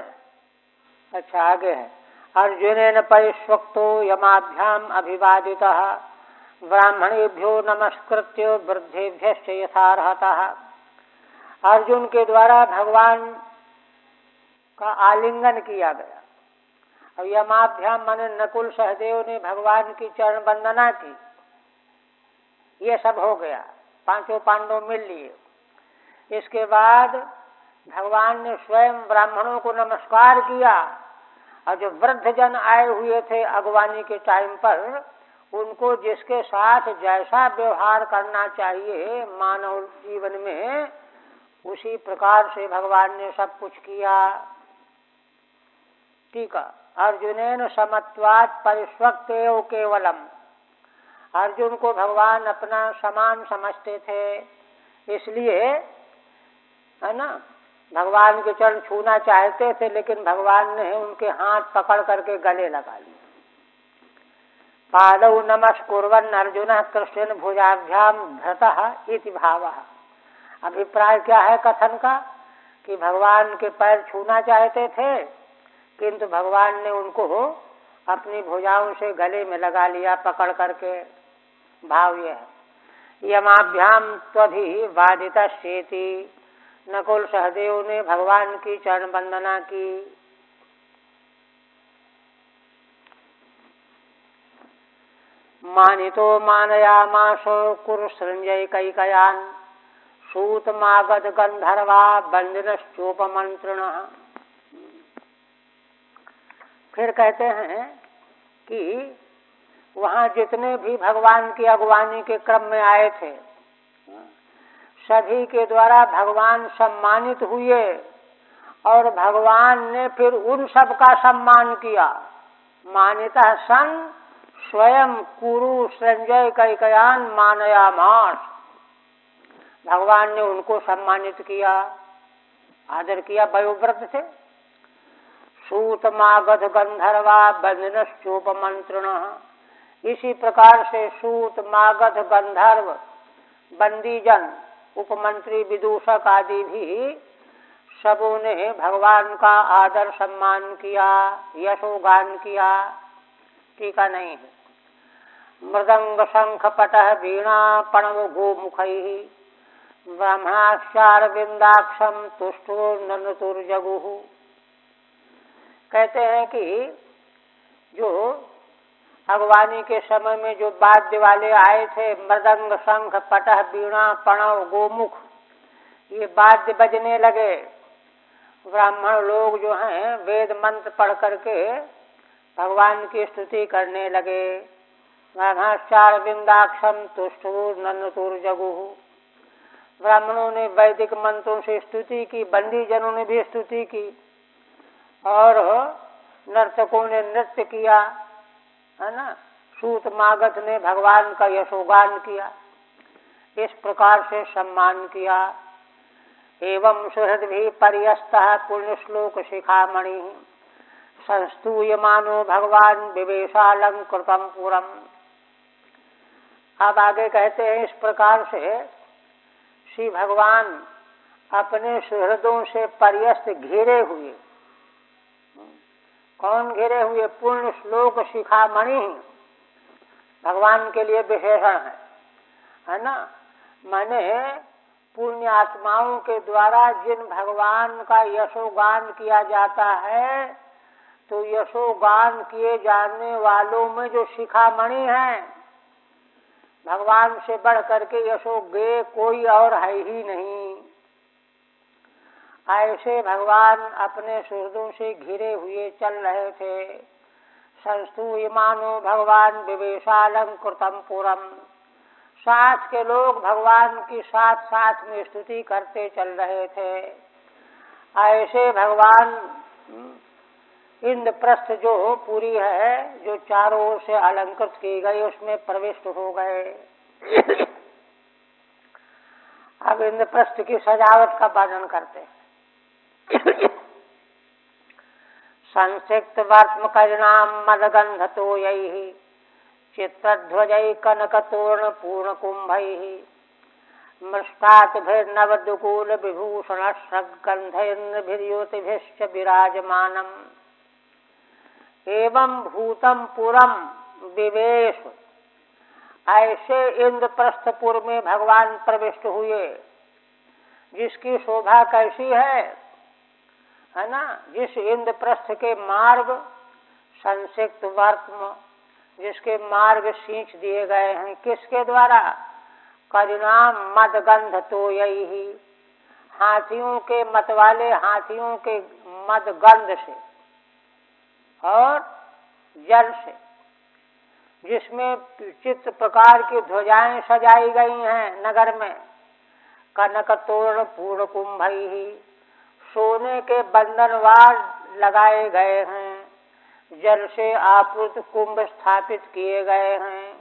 अच्छा आगे है, अर्जुनेन परिष्वक्तो यमाभ्याम अभिवादितः ब्राह्मणेभ्यो नमस्कृत्य वृद्धेभ्यश्च यथार्हतः। अर्जुन के द्वारा भगवान का आलिंगन किया गया। अब यमाभ्याम माने नकुल सहदेव ने भगवान की चरण वंदना की, ये सब हो गया, पांचों पांडव मिल लिए। इसके बाद भगवान ने स्वयं ब्राह्मणों को नमस्कार किया, और जो वृद्ध जन आए हुए थे अगवानी के टाइम पर, उनको जिसके साथ जैसा व्यवहार करना चाहिए मानव जीवन में, उसी प्रकार से भगवान ने सब कुछ किया। ठीक है। अर्जुनेन समत्वात् परिष्वक्तेव केवलम, अर्जुन को भगवान अपना समान समझते थे, इसलिए, है ना, भगवान के चरण छूना चाहते थे, लेकिन भगवान ने उनके हाथ पकड़ करके गले लगा लिए। पादौ नमस्कुर्वन् अर्जुनः कृष्णेन भुजाभ्याम धृतः इति भावः। अभिप्राय क्या है कथन का? कि भगवान के पैर छूना चाहते थे, किंतु भगवान ने उनको अपनी भुजाओं से गले में लगा लिया पकड़ करके। भाव यह है यमाभ्याम त्वधि वादितश्चेति, नकुल सहदेव ने भगवान की चरण वंदना की। मानितो मानयामासो कुरुसृंजय कैकयान सूतमागध गंधर्वा बंदिनश्चोपमंत्रिणः। फिर कहते हैं कि वहाँ जितने भी भगवान की अगवानी के क्रम में आए थे, सभी के द्वारा भगवान सम्मानित हुए, और भगवान ने फिर उन सब का सम्मान किया। मानितः सन स्वयं कुरु संजय कैकयान मानयामास, भगवान ने उनको सम्मानित किया, आदर किया, वयोव्रत थे। सूत मागध गंधर्वा बंधनश्चोपमंत्रण, इसी प्रकार से सूत मागध गंधर्व बंदीजन उपमंत्री विदूषक आदि भी सबों ने भगवान का आदर सम्मान किया, यशोगान किया। टीका नहीं है। मृदंग शंख पटह वीणा पणव गोमुखैः ब्रह्मणाक्षार बिंदाक्षम तुष्टो ननुतुर्जगुः। कहते हैं कि जो अगवानी के समय में जो वाद्य वाले आए थे, मृदंग शंख पटह वीणा पणव गोमुख, ये वाद्य बजने लगे। ब्राह्मण लोग जो हैं वेद मंत्र पढ़ करके भगवान की स्तुति करने लगे। ब्रह्मणाक्षार बिंदाक्षम तुष्टो ननुतुर्जगुः। ब्राह्मणों ने वैदिक मंत्रों से स्तुति की, बंदी जनों ने भी स्तुति की, और नर्तकों ने नृत्य किया, है ना। सूत मागध ने भगवान का यशोगान किया, इस प्रकार से सम्मान किया। एवं सुहृद्भिः पर्यस्तः पुण्यश्लोक शिखामणि संस्तूयमानो भगवान विवेशालंकृतम पुरम। अब आगे कहते हैं, इस प्रकार से श्री भगवान अपने सुहृदों से पर्यस्त घिरे हुए। कौन घिरे हुए? पूर्ण श्लोक शिखामणि भगवान के लिए विशेषण है ना। माने पुण्य आत्माओं के द्वारा जिन भगवान का यशोगान किया जाता है, तो यशोगान किए जाने वालों में जो शिखामणि हैं, भगवान से बढ़ करके यशोगे कोई और है ही नहीं। ऐसे भगवान अपने सुहृदों से घिरे हुए चल रहे थे। संस्तूयमानो भगवान विवेशालंकृतम पुरम, साथ के लोग भगवान की साथ साथ में स्तुति करते चल रहे थे। ऐसे भगवान इंद्रप्रस्थ जो पूरी है, जो चारों ओर से अलंकृत की गई, उसमें प्रविष्ट हो गए। अब इंद्रप्रस्थ की सजावट का वर्णन करते हैं। संसिक्त वर्त्मकर्णाम मदगंधतो यैः चित्रध्वजै कनकतोर्ण पूर्ण कुंभैः मृष्टातभिर्नवदुकूल विभूषणस्रग्गन्धैर्नभिर्योतिभिश्च विराजमानम् एवं भूतम पुरम विवेश। ऐसे इंद्रप्रस्थपुर में भगवान प्रविष्ट हुए, जिसकी शोभा कैसी है ना। जिस इंद्रप्रस्थ के मार्ग संसिक्त वर्त्म, जिसके मार्ग सींच दिए गए हैं, किसके द्वारा? करिणाम मदगंध तो यही, हाथियों के मत वाले हाथियों के मदगंध से और जल से, जिसमें चित्र प्रकार की ध्वजाएं सजाई गई हैं नगर में। कनक तोरण पूर्ण कुंभैः, सोने के बंधनवार लगाए गए हैं, जल से आपूर्त कुंभ स्थापित किए गए हैं।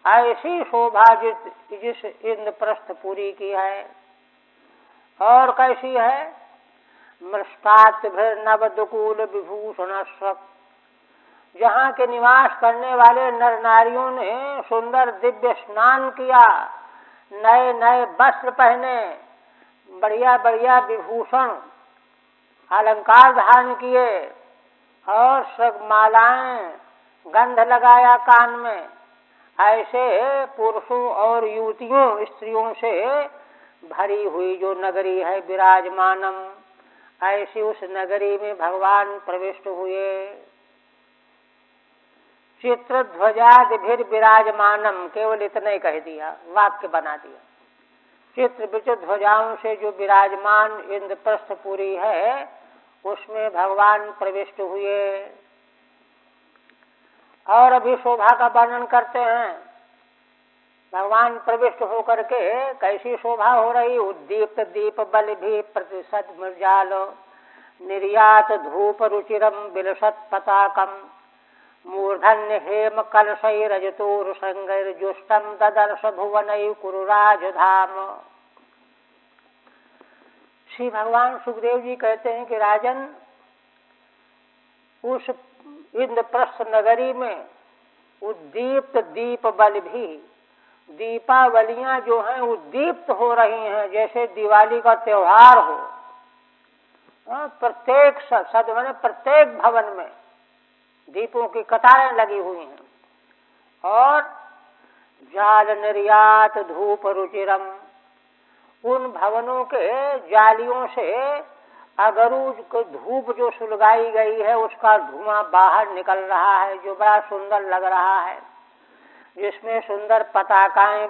ऐसी शोभा जिस इंद्रप्रस्थपुरी की है। और कैसी है? मृष्टातभिर्नवदुकूल विभूषणस्रग, जहाँ के निवास करने वाले नर नारियों ने सुंदर दिव्य स्नान किया, नए नए वस्त्र पहने, बढ़िया बढ़िया विभूषण अलंकार धारण किए, और सगमालाएं गंध लगाया कान में। ऐसे पुरुषों और युवतियों स्त्रियों से भरी हुई जो नगरी है विराजमानम, ऐसी उस नगरी में भगवान प्रविष्ट हुए। चित्र ध्वजादिभिर विराजमानम, केवल इतना ही कह दिया, वाक्य बना दिया। चित्र विचित्र ध्वजाओं से जो विराजमान इंद्रप्रस्थपुरी है, उसमें भगवान प्रविष्ट हुए। और अभी शोभा का वर्णन करते हैं। भगवान प्रविष्ट होकर के कैसी शोभा हो रही। उद्दीप्त दीप बल भी प्रतिशत मृजाल निर्यात धूप रुचिरम विलसत पताकम मूर्धन्य हेम कलशैरजतोरुसंगैर्जुष्टं ददर्श भुवनैकुरुराज धाम। श्री भगवान सुखदेव जी कहते हैं कि राजन, उस इंद्रप्रस्थ नगरी में उद्दीप्त दीप बल भी, दीपावलियां जो हैं उद्दीप्त हो रही हैं, जैसे दिवाली का त्योहार हो। प्रत्येक सदमने प्रत्येक भवन में दीपों की कतारें लगी हुई हैं। और जाल निर्यात धूप रुचिरम, उन भवनों के जालियों से अगरू को धूप जो सुलगाई गई है उसका धुआं बाहर निकल रहा है, जो बड़ा सुंदर लग रहा है, जिसमें सुंदर पताकाएं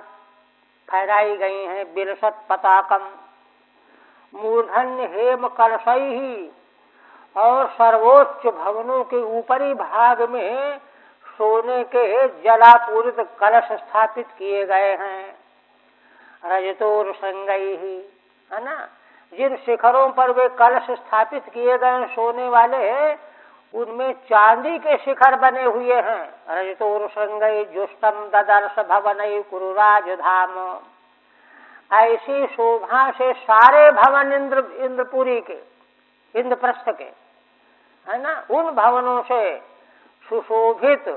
फहराई गई हैं, बिलसत पताकम। मूर्धन्य हेम कलशई, और सर्वोच्च भवनों के ऊपरी भाग में सोने के जलापूरित कलश स्थापित किए गए हैं। रजतोर संगई ही, है ना, जिन शिखरों पर वे कलश स्थापित किए गए सोने वाले, उनमें चांदी के शिखर बने हुए हैं। रजतोर संगई जुष्टम ददर्श भवनई कुरुराज धाम। ऐसी शोभा से सारे भवन इंद्रपुरी के, इंद्रप्रस्थ के, है ना, उन भवनों से सुशोभित,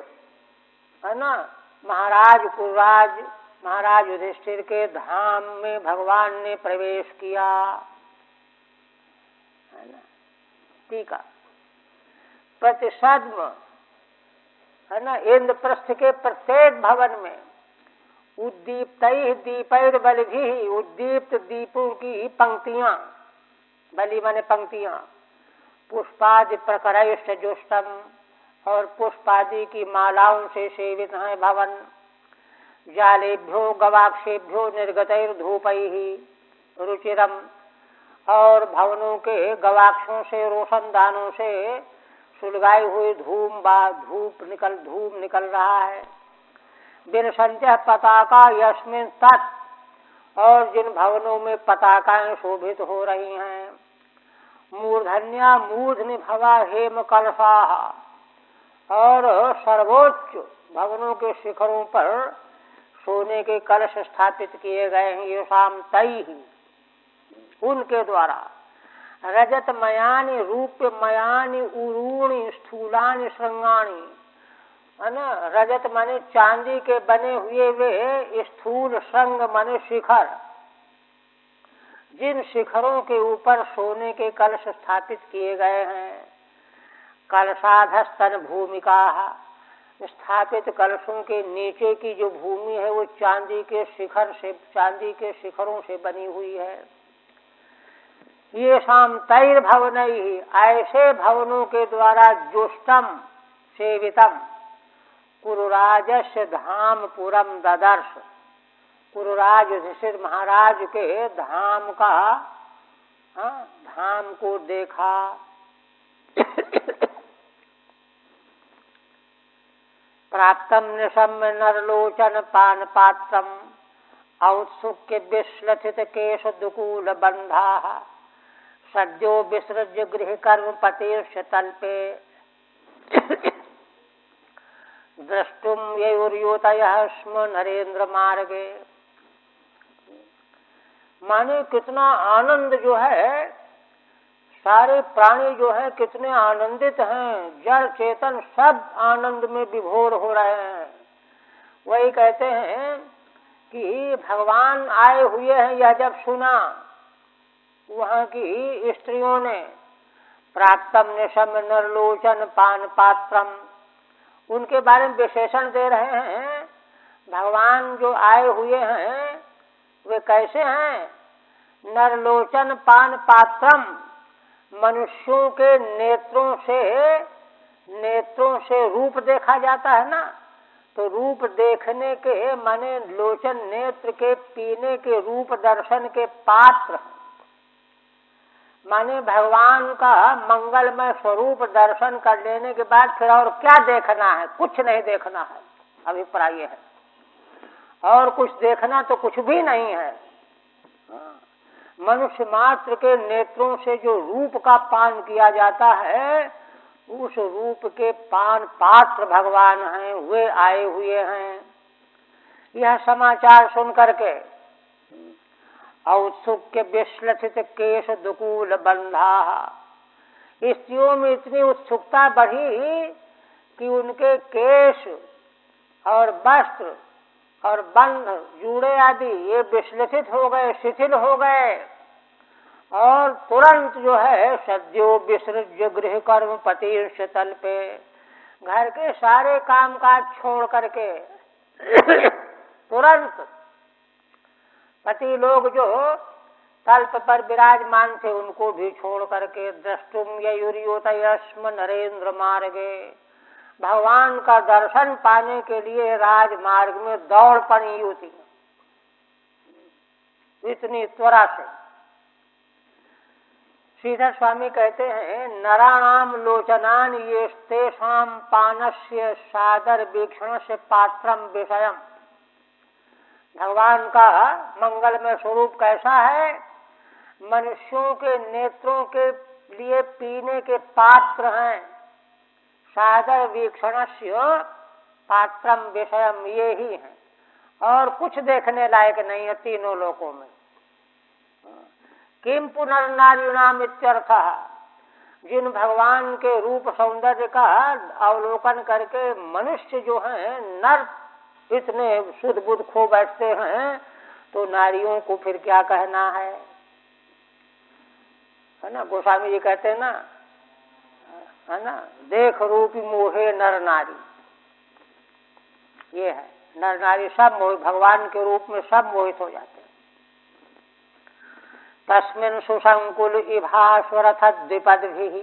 है ना, महाराज कुरुराज महाराज युधिष्ठिर के धाम में भगवान ने प्रवेश किया, है ना। टीका, प्रतिशद्म, है ना, इंद्रप्रस्थ के प्रत्येक भवन में उद्दीप्त दीपैर बल भी, उद्दीप्त दीपों की पंक्तियां, बलि माने पंक्तियां, पुष्पादि प्रकरैश्च जुष्टम, और पुष्पादि की मालाओं से सेवित हैं भवन। जालेभ्यो गवाक्षेभ्यो निर्गतैर्धूपैः रुचिरम, और भवनों के गवाक्षों से, रोशनदानों से सुलगाई हुई धूप निकल रहा है। बिलसंत्य पताका यस्मिन् तत्, और जिन भवनों में पताकाएं शोभित हो रही हैं। मूर्धन्या मूर्धनि भवा हेम कलशाः, और सर्वोच्च भवनों के शिखरों पर सोने के कलश स्थापित किए गए हैं। ये शाम तई ही, उनके द्वारा। रजतमयानि रूप्यमयानि उरूणि स्थूलानि श्रृंगाणि, है ना, रजत माने चांदी के बने हुए वे स्थूल, श्रृंग माने शिखर, जिन शिखरों के ऊपर सोने के कलश स्थापित किए गए हैं। कलशाधस्तन भूमिका, स्थापित कलशों के नीचे की जो भूमि है वो चांदी के शिखरों से बनी हुई है। ये शाम तैर भवनई, ऐसे भवनों के द्वारा जुष्टम सेवितम कुरुराजस्य धाम पुरम ददर्श, कुरुराज युधिष्ठिर महाराज के धाम का, धाम को देखा। प्राप्तम निशम्य नरलोचन पान पात्रम औत्सुक्य विश्लथित केश दुकूल बंधा सद्यो विसृज्य गृह कर्म पतेश तल्पे द्रष्टुम ययुर्योतयः स्म नरेंद्र मार्गे। माने कितना आनंद जो है, सारे प्राणी जो है कितने आनंदित हैं, जड़ चेतन सब आनंद में विभोर हो रहे हैं। वही कहते हैं कि भगवान आए हुए हैं, यह जब सुना वहाँ की स्त्रियों ने, प्राप्तम निशम नरलोचन पान पात्रम, उनके बारे में विशेषण दे रहे हैं। भगवान जो आए हुए हैं वे कैसे हैं? नरलोचन पान पात्रम, मनुष्यों के नेत्रों से रूप देखा जाता है ना, तो रूप देखने के माने लोचन नेत्र के पीने के रूप दर्शन के पात्र, माने भगवान का मंगलमय स्वरूप दर्शन कर लेने के बाद फिर और क्या देखना है? कुछ नहीं देखना है, अभिप्राय है। और कुछ देखना तो कुछ भी नहीं है। मनुष्य मात्र के नेत्रों से जो रूप का पान किया जाता है, उस रूप के पान पात्र भगवान हैं, वे आए हुए हैं। यह समाचार सुन करके औत्सुक्य विश्लषित केश दुकूल बंधा, स्त्रियों में इतनी उत्सुकता बढ़ी कि उनके केश और वस्त्र और बंध जूड़े आदि ये विश्लेषित हो गए, शिथिल हो गए, और तुरंत जो है सद्यो विसृज्य गृह कर्म पतिर्ष तल पे, घर के सारे काम काज छोड़ करके तुरंत पति लोग जो तल्प पर विराजमान थे उनको भी छोड़ करके द्रष्टुम ययुर्योतयस्म नरेंद्र मार्गे, भगवान का दर्शन पाने के लिए राजमार्ग में दौड़ पड़ी युवती इतनी त्वरा से। श्रीधर स्वामी कहते हैं नराणाम लोचनान ये तेषाम पानस्य सादर वीक्षण से पात्रम विषयम, भगवान का मंगलमय स्वरूप कैसा है, मनुष्यों के नेत्रों के लिए पीने के पात्र हैं, सादर वीक्षणस्य पात्रम विषयम ये ही है, और कुछ देखने लायक नहीं है तीनों लोकों में। किम पुनर्नारीणाम इत्यर्थः, जिन भगवान के रूप सौंदर्य का अवलोकन करके मनुष्य जो हैं नर इतने शुद्ध बुद्ध खो बैठते हैं, तो नारियों को फिर क्या कहना है ना। गोस्वामी जी कहते हैं ना, है ना, देख रूपी मोहे नर नारी, ये है नर नारी सब मोहित, भगवान के रूप में सब मोहित हो जाते हैं। तस्मिन् सुसंकुल इभास्वरथ द्विपद्भिः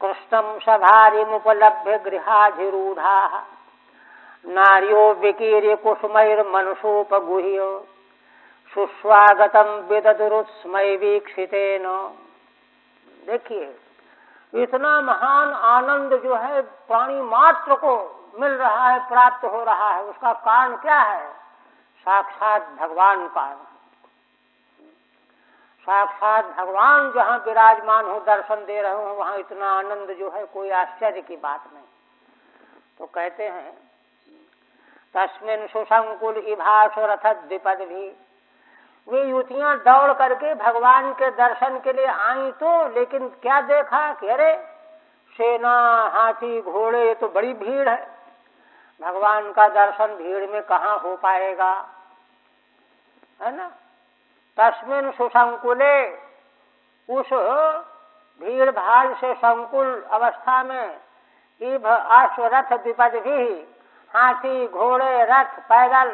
कृष्णं सभारिमुपलभ्य गृहाधिरूढाः, नार्यो विकीर्य कुसुमैर्मनुषोपगुह्य सुस्वागतम विदधुरुत्स्मय वीक्षितेन। देखिए इतना महान आनंद जो है प्राणी मात्र को मिल रहा है, प्राप्त हो रहा है, उसका कारण क्या है, साक्षात भगवान का। साक्षात भगवान जहाँ विराजमान हो, दर्शन दे रहे हो, वहाँ इतना आनंद जो है कोई आश्चर्य की बात नहीं। तो कहते हैं तस्मिन् सुसंकुल इभास्वरथ द्विपद्भिः, वे युवतियां दौड़ करके भगवान के दर्शन के लिए आई तो, लेकिन क्या देखा कि अरे सेना हाथी घोड़े, ये तो बड़ी भीड़ है, भगवान का दर्शन भीड़ में कहाँ हो पाएगा, है ना। तस्मिन् सुसंकुले, उस भीड़ भाड़ से संकुल अवस्था में, इभ अश्वरथ द्विपद्भिः, हाथी घोड़े रथ पैदल,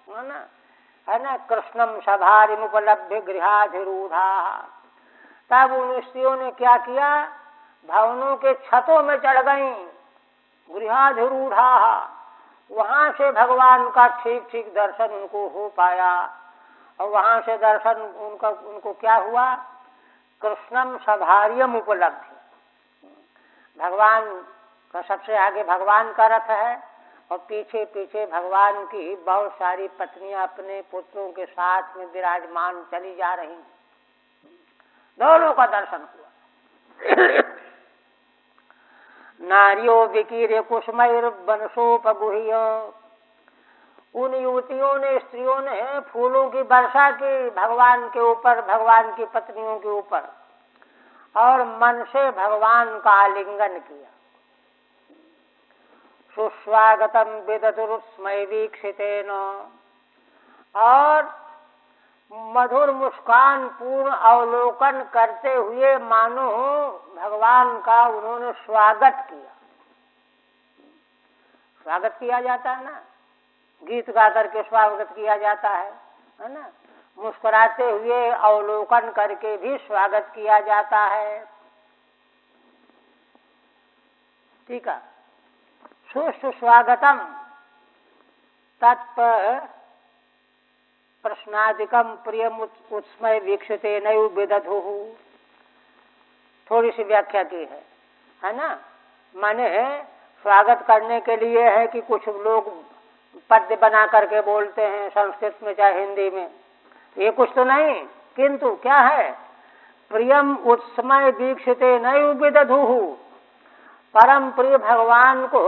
है ना, कृष्णम सभारिमुपलभ्य गृहाधिरूढ़ा। तब उन स्त्रियों ने क्या किया, भवनों के छतों में चढ़ गईं, गृहाधिरूढ़ा, वहां से भगवान का ठीक ठीक दर्शन उनको हो पाया। और वहां से दर्शन उनको क्या हुआ, कृष्णम सभार्यम उपलब्धि, भगवान का सबसे आगे भगवान का रथ है और पीछे पीछे भगवान की बहुत सारी पत्नियां अपने पुत्रों के साथ में विराजमान चली जा रही, दोनों का दर्शन हुआ। नारियो विकीर्य कुसुमैर वनसोपगुह्य, उन युवतियों ने, स्त्रियों ने फूलों की वर्षा की भगवान के ऊपर, भगवान की पत्नियों के ऊपर, और मन से भगवान का आलिंगन किया। सुस्वागतम विदधुरुत्स्मय वीक्षितेन, और मधुर मुस्कान पूर्ण अवलोकन करते हुए मानो भगवान का उन्होंने स्वागत किया। स्वागत किया जाता है ना, गीत गा करके स्वागत किया जाता है ना, मुस्कुराते हुए अवलोकन करके भी स्वागत किया जाता है। ठीक है। सुस्वागतम तत्प प्रश्नादिकम प्रियम उत्स्मय वीक्षिते नयु विदधु, थोड़ी सी व्याख्या की है ना। माने स्वागत करने के लिए है कि कुछ लोग पद्य बना करके बोलते हैं संस्कृत में चाहे हिंदी में, ये कुछ तो नहीं, किंतु क्या है, प्रियम उत्स्मय वीक्षिते नयु विदधु, परम प्रिय भगवान को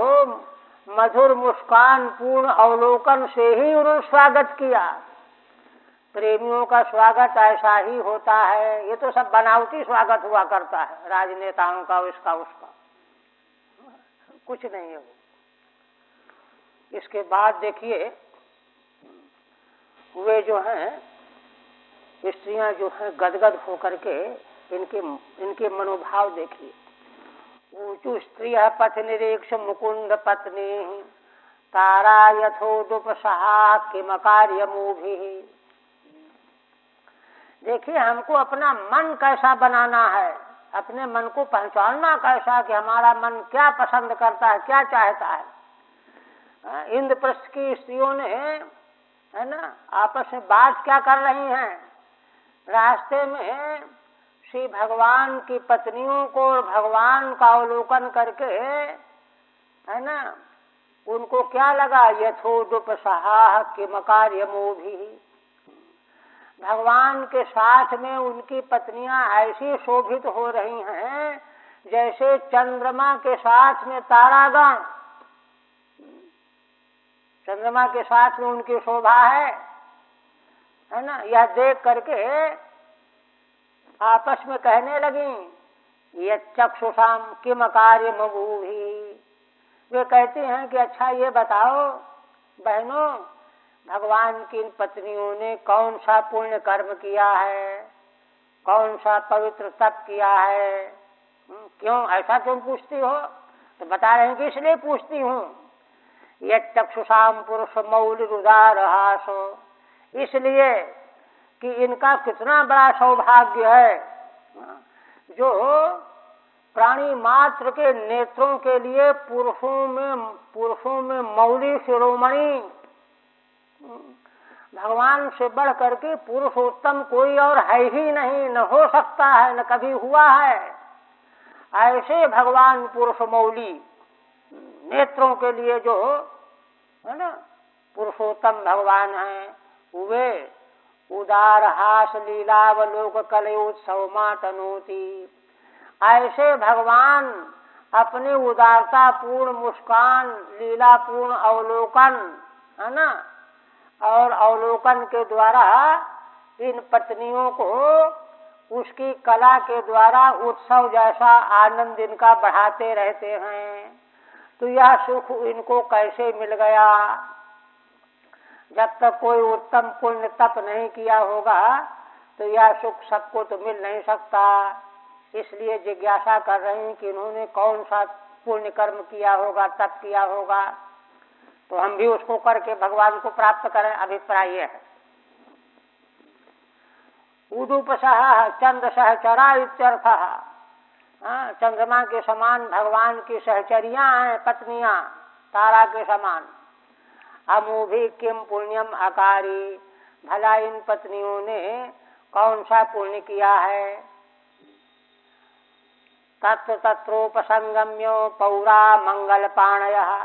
मधुर मुस्कान पूर्ण अवलोकन से ही उन्होंने स्वागत किया। प्रेमियों का स्वागत ऐसा ही होता है। ये तो सब बनावटी स्वागत हुआ करता है, राजनेताओं का, इसका उसका, कुछ नहीं है वो। इसके बाद देखिए, वे जो हैं स्त्रियां जो हैं गदगद होकर के, इनके मनोभाव देखिए। ऊंचू स्त्री पथनिरीक्ष मुकुंद पत्नी तारा यथोदुपसहा किम कार्यमूभि। देखिए, हमको अपना मन कैसा बनाना है, अपने मन को पहचानना कैसा कि हमारा मन क्या पसंद करता है, क्या चाहता है। इंद्रप्रस्थ की स्त्रियों ने, है ना, आपस में बात क्या कर रही हैं। रास्ते में श्री भगवान की पत्नियों को और भगवान का अवलोकन करके, है ना, उनको क्या लगा, यथोदुपसहा किम कार्यमूभि। भगवान के साथ में उनकी पत्नियां ऐसी शोभित हो रही हैं जैसे चंद्रमा के साथ में तारागण। चंद्रमा के साथ में उनकी शोभा है ना। यह देख करके आपस में कहने लगी, ये चक्षुषाम किम कार्यमूभि। वे कहते हैं कि अच्छा ये बताओ बहनों, भगवान की इन पत्नियों ने कौन सा पुण्य कर्म किया है, कौन सा पवित्र तप किया है। क्यों ऐसा क्यों पूछती हो? तो बता रहे हैं कि इसलिए पूछती हूँ, ये चक्षुषाम पुरुष मौलिरुदार हासो, इसलिए कि इनका कितना बड़ा सौभाग्य है जो प्राणी मात्र के नेत्रों के लिए पुरुषों में मौली शिरोमणि, भगवान से बढ़ करके पुरुषोत्तम कोई और है ही नहीं, न हो सकता है, न कभी हुआ है। ऐसे भगवान पुरुष मौली नेत्रों के लिए जो है ना पुरुषोत्तम भगवान है, वे उदार हास लीलावलोक कलयोत्सव मातनोति। ऐसे भगवान अपने उदारता पूर्ण मुस्कान, लीला पूर्ण अवलोकन, है ना, और अवलोकन के द्वारा इन पत्नियों को उसकी कला के द्वारा उत्सव जैसा आनंद इनका बढ़ाते रहते हैं। तो यह सुख इनको कैसे मिल गया? जब तक कोई उत्तम पुण्य तप नहीं किया होगा तो यह सुख सबको तो मिल नहीं सकता। इसलिए जिज्ञासा कर रहे हैं कि इन्होंने कौन सा पुण्य कर्म किया होगा, तप किया होगा, तो हम भी उसको करके भगवान को प्राप्त करें। अभिप्राय यह है। उदुपसह चंद्र सहचरा इत्यर्थः। चंद्रमा के समान भगवान की सहचरियां हैं पत्नियां, तारा के समान। अमूभि किम पुण्यम अकारी, भला इन पत्नियों ने कौन सा पुण्य किया है। तत्र तत्रोपसंगम्यो पौरा मंगल पाणयः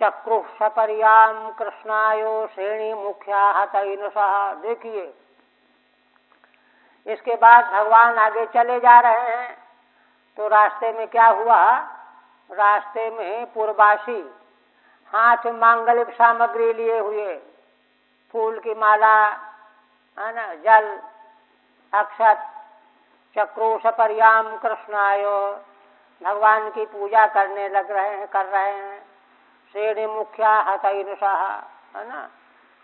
चक्रुः सपर्याम कृष्णायो श्रेणी मुख्या हतैनुषः। देखिए, इसके बाद भगवान आगे चले जा रहे हैं तो रास्ते में क्या हुआ? रास्ते में पूर्वासी हाथ मांगलिक सामग्री लिए हुए, फूल की माला, है ना, जल, अक्षत, चक्रो सपर्याम कृष्णायो, भगवान की पूजा करने कर रहे हैं। श्रेणी मुख्या हतैनुषः, है ना।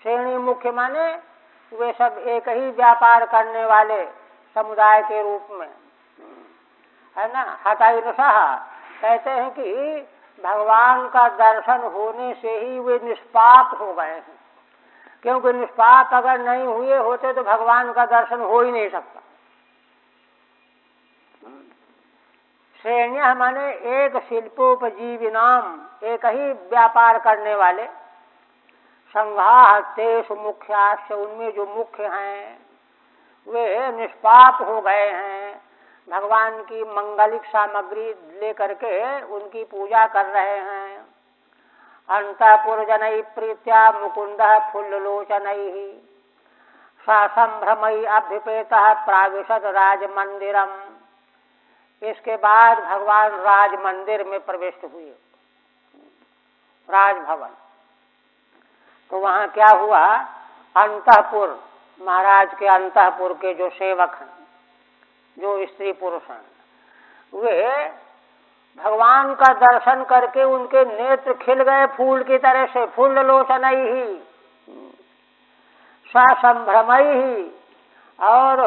श्रेणी मुख्य माने वे सब एक ही व्यापार करने वाले समुदाय के रूप में, है ना। हतैनुषः कहते हैं कि भगवान का दर्शन होने से ही वे निष्पाप हो गए हैं, क्योंकि निष्पाप अगर नहीं हुए होते तो भगवान का दर्शन हो ही नहीं सकता। श्रेण्यः माने एक शिल्पोपजीवी नाम, एक ही व्यापार करने वाले। संघाः तेषु मुख्याश्च, उनमें जो मुख्य हैं वे निष्पाप हो गए हैं, भगवान की मंगलिक सामग्री लेकर के उनकी पूजा कर रहे हैं। अंतःपुरजनैः प्रीत्या मुकुंदः फुल्ललोचनैः ससंभ्रमैः अभ्युपेतः प्राविशद राजमंदिरम्। इसके बाद भगवान राज मंदिर में प्रविष्ट हुए, राजभवन। तो वहाँ क्या हुआ, अंतःपुर, महाराज के अंतःपुर के जो सेवक हैं, जो स्त्री पुरुष हैं, वे भगवान का दर्शन करके उनके नेत्र खिल गए फूल की तरह से, फूल लोचनई ही ससंभ्रमई ही। और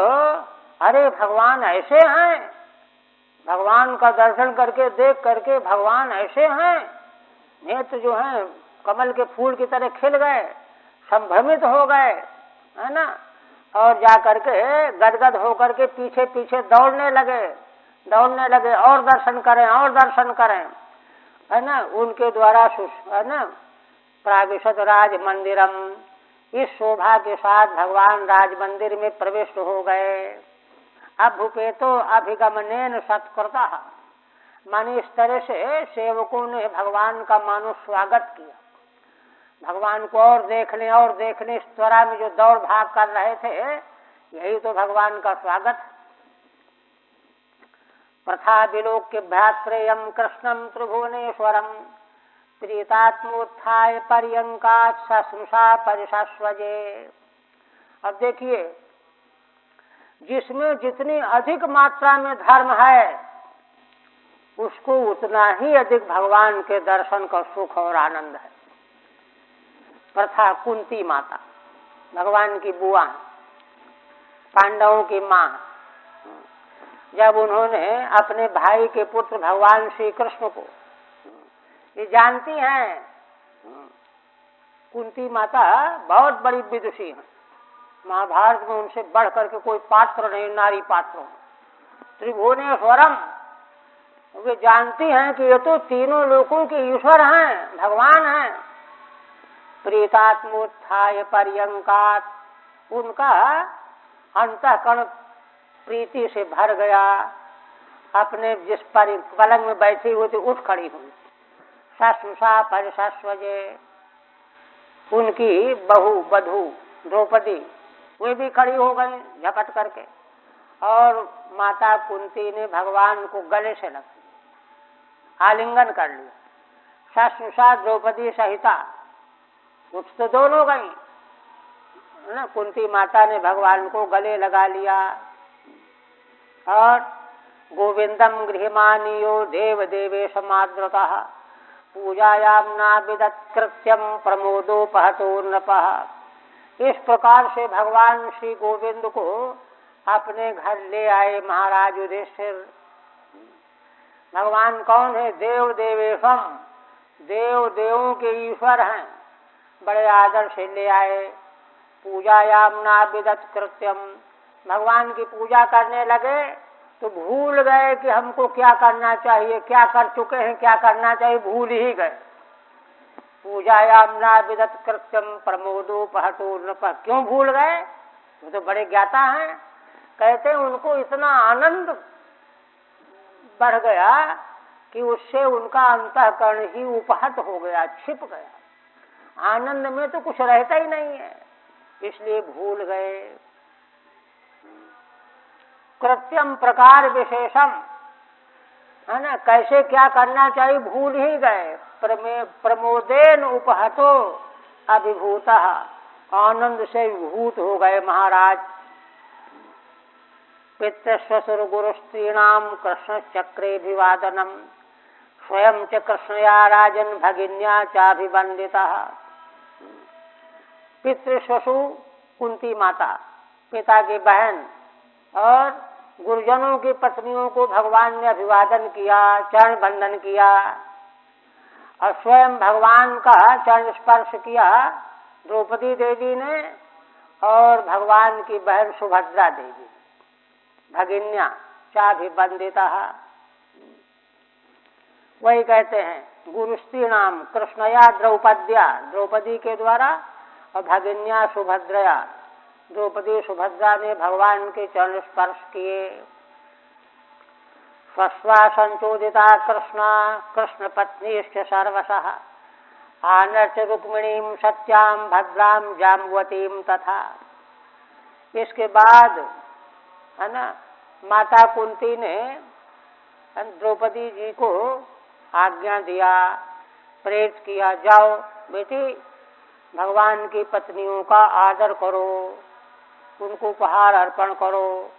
अरे भगवान ऐसे हैं, भगवान का दर्शन करके देख करके भगवान ऐसे हैं, नेत्र जो हैं कमल के फूल की तरह खिल गए, संभ्रमित हो गए, है ना। और जा करके गदगद होकर के पीछे पीछे दौड़ने लगे और दर्शन करें और दर्शन करें, है ना। उनके द्वारा है ना प्राविशद राज मंदिरम, इस शोभा के साथ भगवान राज मंदिर में प्रविष्ट हो गए। अभ्युपेतो अभिगमनेन सत्कृतः, माने इस तरह से सेवकों ने भगवान का मानो स्वागत किया। भगवान को और देखने इस त्वरा में जो दौड़ भाग कर रहे थे, यही तो भगवान का स्वागत। प्रथा विलोक्य भ्रात्रेयम कृष्णम त्रिभुवनेश्वरम प्रीतात्मोत्थाय पर्यंकात् सस्नुषा परिशस्वजे। अब देखिए, जिसमें जितनी अधिक मात्रा में धर्म है, उसको उतना ही अधिक भगवान के दर्शन का सुख और आनंद है। प्रथा, कुंती माता भगवान की बुआ, पांडवों की मां, जब उन्होंने अपने भाई के पुत्र भगवान श्री कृष्ण को, ये जानती हैं कुंती माता बहुत बड़ी विदुषी है, महाभारत में उनसे बढ़ करके कोई पात्र नहीं, नारी पात्र। त्रिभुवनेश्वरम, वे जानती हैं कि ये तो तीनों लोकों के ईश्वर हैं, भगवान हैं। प्रीतात्मोत्थाय पर्यंकात्, उनका अंतःकरण प्रीति से भर गया। अपने जिस पर पलंग में बैठी हुई थी उठ खड़ी हुई। सस्नुषा परिशस्वजे, उनकी बहू बधू द्रौपदी वे भी खड़ी हो गई झपट करके, और माता कुंती ने भगवान को गले से लग आलिंगन कर लिया। सस्नुषा द्रौपदी सहिता उठ तो दोनों गई ना, कुंती माता ने भगवान को गले लगा लिया। और गोविंदम गृहमानीयो देव देवेश माद्रतः पूजायाम नाविदत्कृत्यम प्रमोदोपहतो नृपः। इस प्रकार से भगवान श्री गोविंद को अपने घर ले आए महाराज युधिष्ठिर। भगवान कौन है? देव देवेशम, देव देवों के ईश्वर हैं, बड़े आदर से ले आए। पूजायाम नाविदत्कृत्यम, भगवान की पूजा करने लगे तो भूल गए कि हमको क्या करना चाहिए, क्या कर चुके हैं, क्या करना चाहिए, भूल ही गए। पूजायाम नाविदत्कृत्यम प्रमोदोपहतो नृपः, क्यों भूल गए? वो तो बड़े ज्ञाता हैं। कहते उनको इतना आनंद बढ़ गया कि उससे उनका अंतःकरण ही उपहत हो गया, छिप गया। आनंद में तो कुछ रहता ही नहीं है, इसलिए भूल गए। कृत्यम प्रकार विशेषम, है ना, कैसे क्या करना चाहिए भूल ही गए। प्रमोदेन उपहतो अभिभूतः, आनंद से विभूत हो गए महाराज। पितृश्वशुर गुरु स्त्रीणाम कृष्ण चक्रेभिवादनम स्वयं च कृष्णया राजन भगिन्या चाभिवंदितः। पितृश्वशुर कुंती माता, पिता की बहन और गुरुजनों की पत्नियों को भगवान ने अभिवादन किया, चरण बंदन किया, और स्वयं भगवान का चरण स्पर्श किया द्रौपदी देवी ने, और भगवान की बहन सुभद्रा देवी भगिन्या चाभिवंदितः। वही कहते हैं गुरुस्त्री नाम कृष्णया द्रौपद्या, द्रौपदी के द्वारा, और भगिन्या सुभद्रया, द्रौपदी सुभद्रा ने भगवान के चरण स्पर्श किए। स्वस्वा संचोदिता कृष्णा कृष्ण पत्नीश्च सर्वशः आनर्च रुक्मिणीं सत्यां भद्रां जाम्बवतीं तथा। इसके बाद, है ना, माता कुंती ने द्रौपदी जी को आज्ञा दिया, प्रेरित किया, जाओ बेटी भगवान की पत्नियों का आदर करो, उनको उपहार अर्पण करो।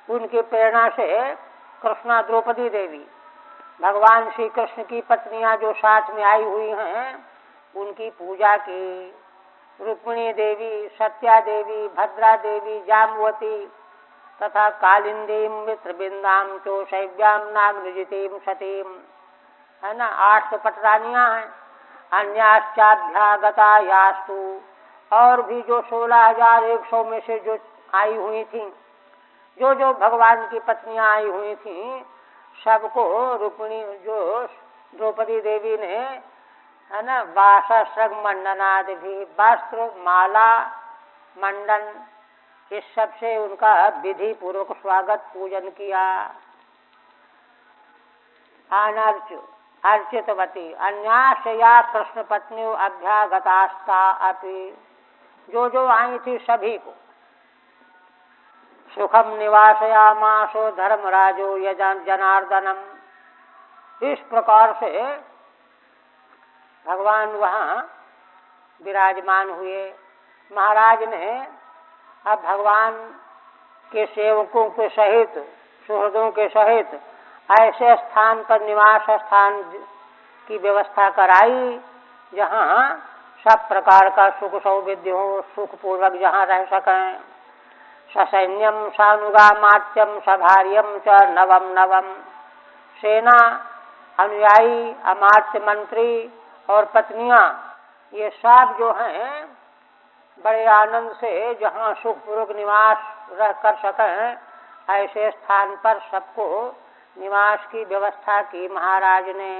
उनकी प्रेरणा से कृष्णा द्रौपदी देवी भगवान श्री कृष्ण की पत्नियां जो साथ में आई हुई हैं उनकी पूजा की। रुक्मिणी देवी, सत्या देवी, भद्रा देवी, जाम्बवती तथा कालिंदीम मित्रबिंदाम चो शैव्याम नागनिजितीम सतीम, है ना, 8 पटरानियां हैं। अन्याश्चाभ्यागता यास्तु, और भी जो 16,100 में से जो आई हुई थी, जो जो भगवान की पत्नियां आई हुई थी, सबको रुक्मिणी जो द्रौपदी देवी ने, है ना, वासस्रग मंडनादि भी, वस्त्र, माला, मंडन, इस सब से उनका विधि पूर्वक स्वागत पूजन किया। अर्चितवती अन्याशया कृष्ण पत्नी अभ्यागतास्ता अपि, जो जो आई थी सभी को सुखम निवासयामासो धर्मराजो जनार्दनम। इस प्रकार से भगवान वहाँ विराजमान हुए। महाराज ने अब भगवान के सेवकों के सहित, सुहृदों के सहित ऐसे स्थान पर निवास स्थान की व्यवस्था कराई जहाँ सब प्रकार का सुख सौविध्य हो, सुखपूर्वक जहाँ रह सकें। ससैन्यम सानुगामात्यम सभार्यम च नवम नवम, सेना, अनुयायी, अमात्य, मंत्री और पत्नियां, ये सब जो हैं बड़े आनंद से जहाँ सुखपूर्वक निवास रह कर सकें ऐसे स्थान पर सबको निवास की व्यवस्था की महाराज ने,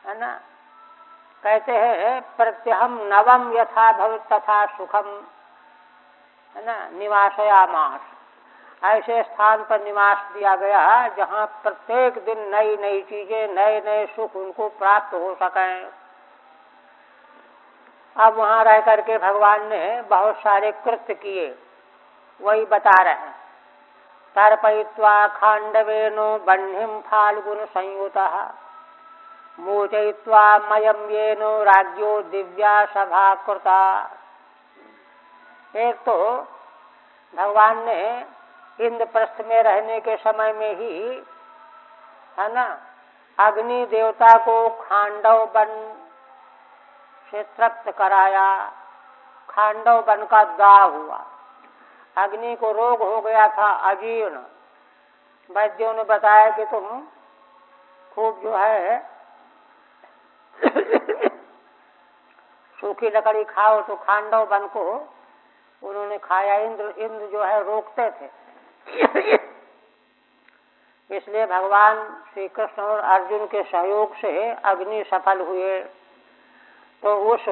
है ना। कहते हैं प्रत्यहम नवम यथा भवत तथा सुखम, है ना, निवासयामास। ऐसे स्थान पर निवास दिया गया जहाँ प्रत्येक दिन नई नई चीजें, नए नए सुख उनको प्राप्त हो सकें। अब वहाँ रह करके भगवान ने बहुत सारे कृत्य किए, वही बता रहे हैं। तर्पयित्वा खांडवेनो बह्निम फाल्गुन संयुतः, मोचयित्वा मयम येनो राज्यो दिव्या सभा कृता। एक तो भगवान ने इंद्रप्रस्थ में रहने के समय में ही, है ना, अग्नि देवता को खांडव वन से तृप्त कराया। खांडव वन का दाह हुआ, अग्नि को रोग हो गया था अजीर्ण। वैद्यों ने बताया कि तुम खूब जो है सूखी लकड़ी खाओ, तो खांडव वन को उन्होंने खाया। इंद्र जो है रोकते थे। इसलिए भगवान श्री कृष्ण और अर्जुन के सहयोग से अग्नि सफल हुए। तो उस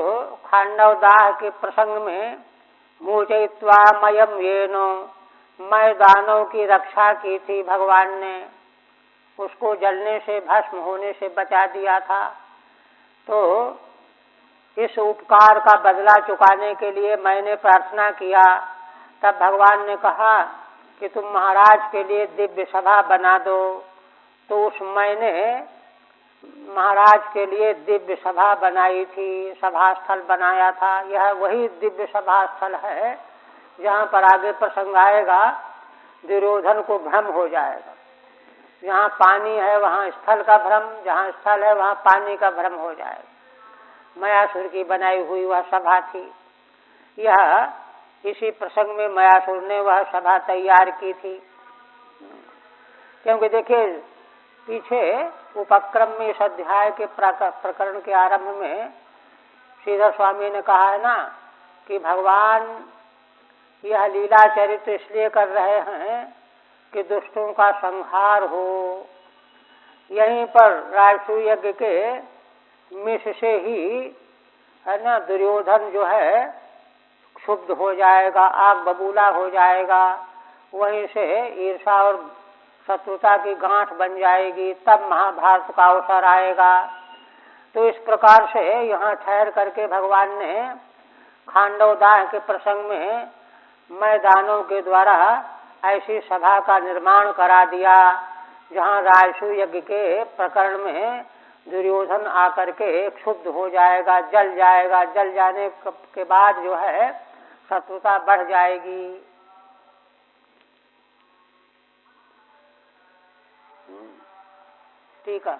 खांडव दाह के प्रसंग में मोचयित्वा मयम येनो, मैं दानव की रक्षा की थी भगवान ने, उसको जलने से, भस्म होने से बचा दिया था। तो इस उपकार का बदला चुकाने के लिए मैंने प्रार्थना किया। तब भगवान ने कहा कि तुम महाराज के लिए दिव्य सभा बना दो। तो उस मैंने महाराज के लिए दिव्य सभा बनाई थी, सभा स्थल बनाया था। यह वही दिव्य सभा स्थल है जहाँ पर आगे प्रसंग आएगा, दुर्योधन को भ्रम हो जाएगा। जहाँ पानी है वहाँ स्थल का भ्रम, जहाँ स्थल है वहाँ पानी का भ्रम हो जाएगा। मयासुर की बनाई हुई वह सभा थी। यह इसी प्रसंग में मयासुर ने वह सभा तैयार की थी। क्योंकि देखिए पीछे उपक्रम में इस अध्याय के प्रकरण के आरंभ में श्रीधर स्वामी ने कहा है ना कि भगवान यह लीला चरित्र इसलिए कर रहे हैं कि दुष्टों का संहार हो। यहीं पर राजसूय यज्ञ के मिश से ही, है ना, दुर्योधन जो है क्षुब्ध हो जाएगा, आग बबूला हो जाएगा। वहीं से ईर्षा और शत्रुता की गांठ बन जाएगी, तब महाभारत का अवसर आएगा। तो इस प्रकार से यहाँ ठहर करके भगवान ने खांडवदाह के प्रसंग में मैदानों के द्वारा ऐसी सभा का निर्माण करा दिया जहाँ राजसू यज्ञ के प्रकरण में दुर्योधन आकर के क्षुब्ध हो जाएगा, जल जाएगा, जल जाने के बाद जो है शत्रुता बढ़ जाएगी। ठीक है।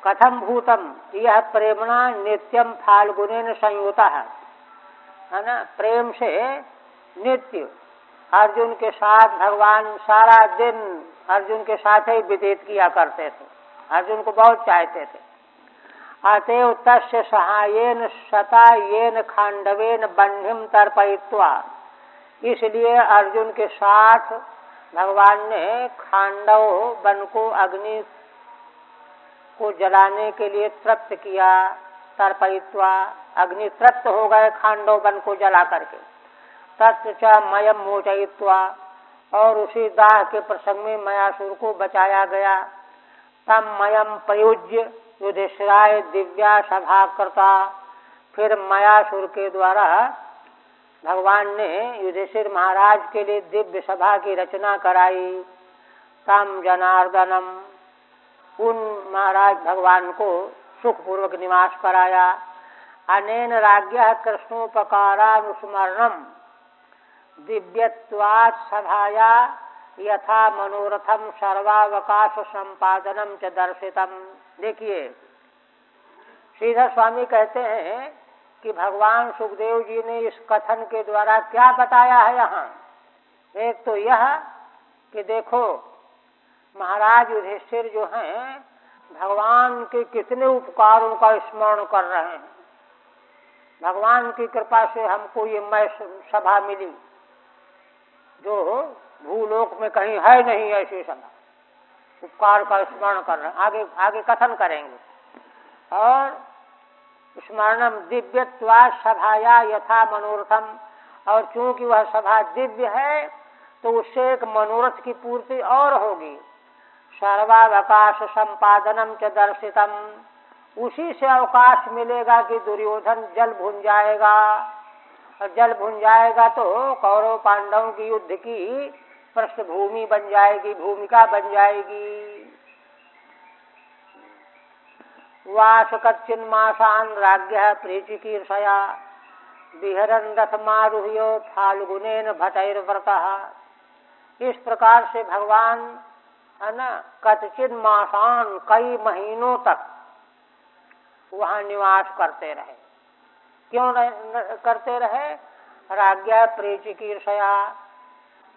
कथम भूतम यह प्रेमणा नित्यम फाल्गुनेन संयुता है ना। प्रेम से नित्य अर्जुन के साथ भगवान सारा दिन अर्जुन के साथ ही व्यतीत किया करते थे, अर्जुन को बहुत चाहते थे। अतएव तस्य सहायेन शता येन खांडवेन बंधिम तर्पयित्वा, इसलिए अर्जुन के साथ भगवान ने खांडव वन को अग्नि को जलाने के लिए तृप्त किया। तर्पयित्वा, अग्नि तृप्त हो गए खांडव वन को जला करके। तत्र च मयम मोचयित्वा, और उसी दाह के प्रसंग में मयासुर को बचाया गया। तम मयम प्रयुज्य युधिष्ठिराय दिव्या सभा कृता, फिर मयासुर के द्वारा भगवान ने युधिष्ठिर महाराज के लिए दिव्य सभा की रचना कराई। तम जनार्दनम, उन महाराज भगवान को सुखपूर्वक निवास कराया। अनेन राज्ञः कृष्णोपकारानुस्मरणम दिव्यत्वात् सभाया यथा मनोरथम सर्वावकाश संपादनम च दर्शितम। देखिए, श्रीधर स्वामी कहते हैं कि भगवान सुखदेव जी ने इस कथन के द्वारा क्या बताया है यहाँ। एक तो यह कि देखो महाराज युधिष्ठिर जो हैं भगवान के कितने उपकारों का स्मरण कर रहे हैं। भगवान की कृपा से हमको ये मय सभा मिली, जो भूलोक में कहीं है नहीं ऐसी सभा। उपकार का स्मरण कर रहे हैं, आगे आगे कथन करेंगे। और स्मरणम दिव्यत्वा सभाया यथा मनोरथम, और चूंकि वह सभा दिव्य है तो उससे एक मनोरथ की पूर्ति और होगी। सर्वावकाश संपादनम च दर्शितम, उसी से अवकाश मिलेगा कि दुर्योधन जल भुन जाएगा, और जल भुन जाएगा तो कौरव पांडवों की युद्ध की पृष्ठभूमि बन जाएगी, भूमिका बन जाएगी। वास कच्चिन्मासान राज्ञः प्रीतिकीर्षया विहरन् रथमारुह्य फाल्गुनेन भटैर्व्रतः। इस प्रकार से भगवान है ना कच्चिन मासान कई महीनों तक वहाँ निवास करते रहे। क्यों करते रहे? राज्ञा प्रीतिकीर्षया,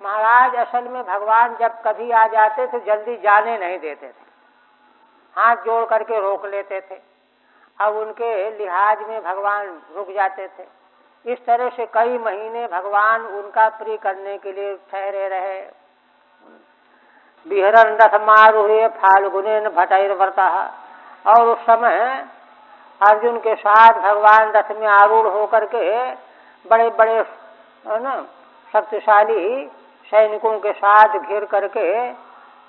महाराज असल में भगवान जब कभी आ जाते थे जल्दी जाने नहीं देते थे, हाथ जोड़ करके रोक लेते थे। अब उनके लिहाज में भगवान रुक जाते थे। इस तरह से कई महीने भगवान उनका प्रिय करने के लिए ठहरे रहे। विहरन् रथमारुह्य फाल्गुनेन भटैर्व्रतः, और उस समय अर्जुन के साथ भगवान रथ में आरूढ़ होकर के बड़े बड़े है ना शक्तिशाली सैनिकों के साथ घिर करके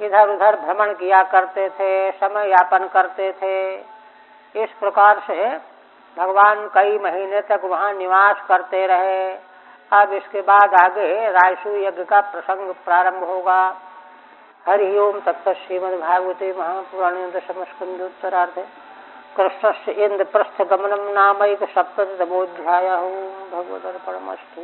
इधर उधर भ्रमण किया करते थे, समय यापन करते थे। इस प्रकार से भगवान कई महीने तक वहाँ निवास करते रहे। अब इसके बाद आगे राजसू यज्ञ का प्रसंग प्रारंभ होगा। हरि ओम तत्सत्। श्रीमद्भागवते महापुराणे दशमस्कन्धोत्तरार्धे कृष्णस्य इंद्रप्रस्थगमनं नामैकसप्ततितमोऽध्यायः। भगवदर्पणमस्तु।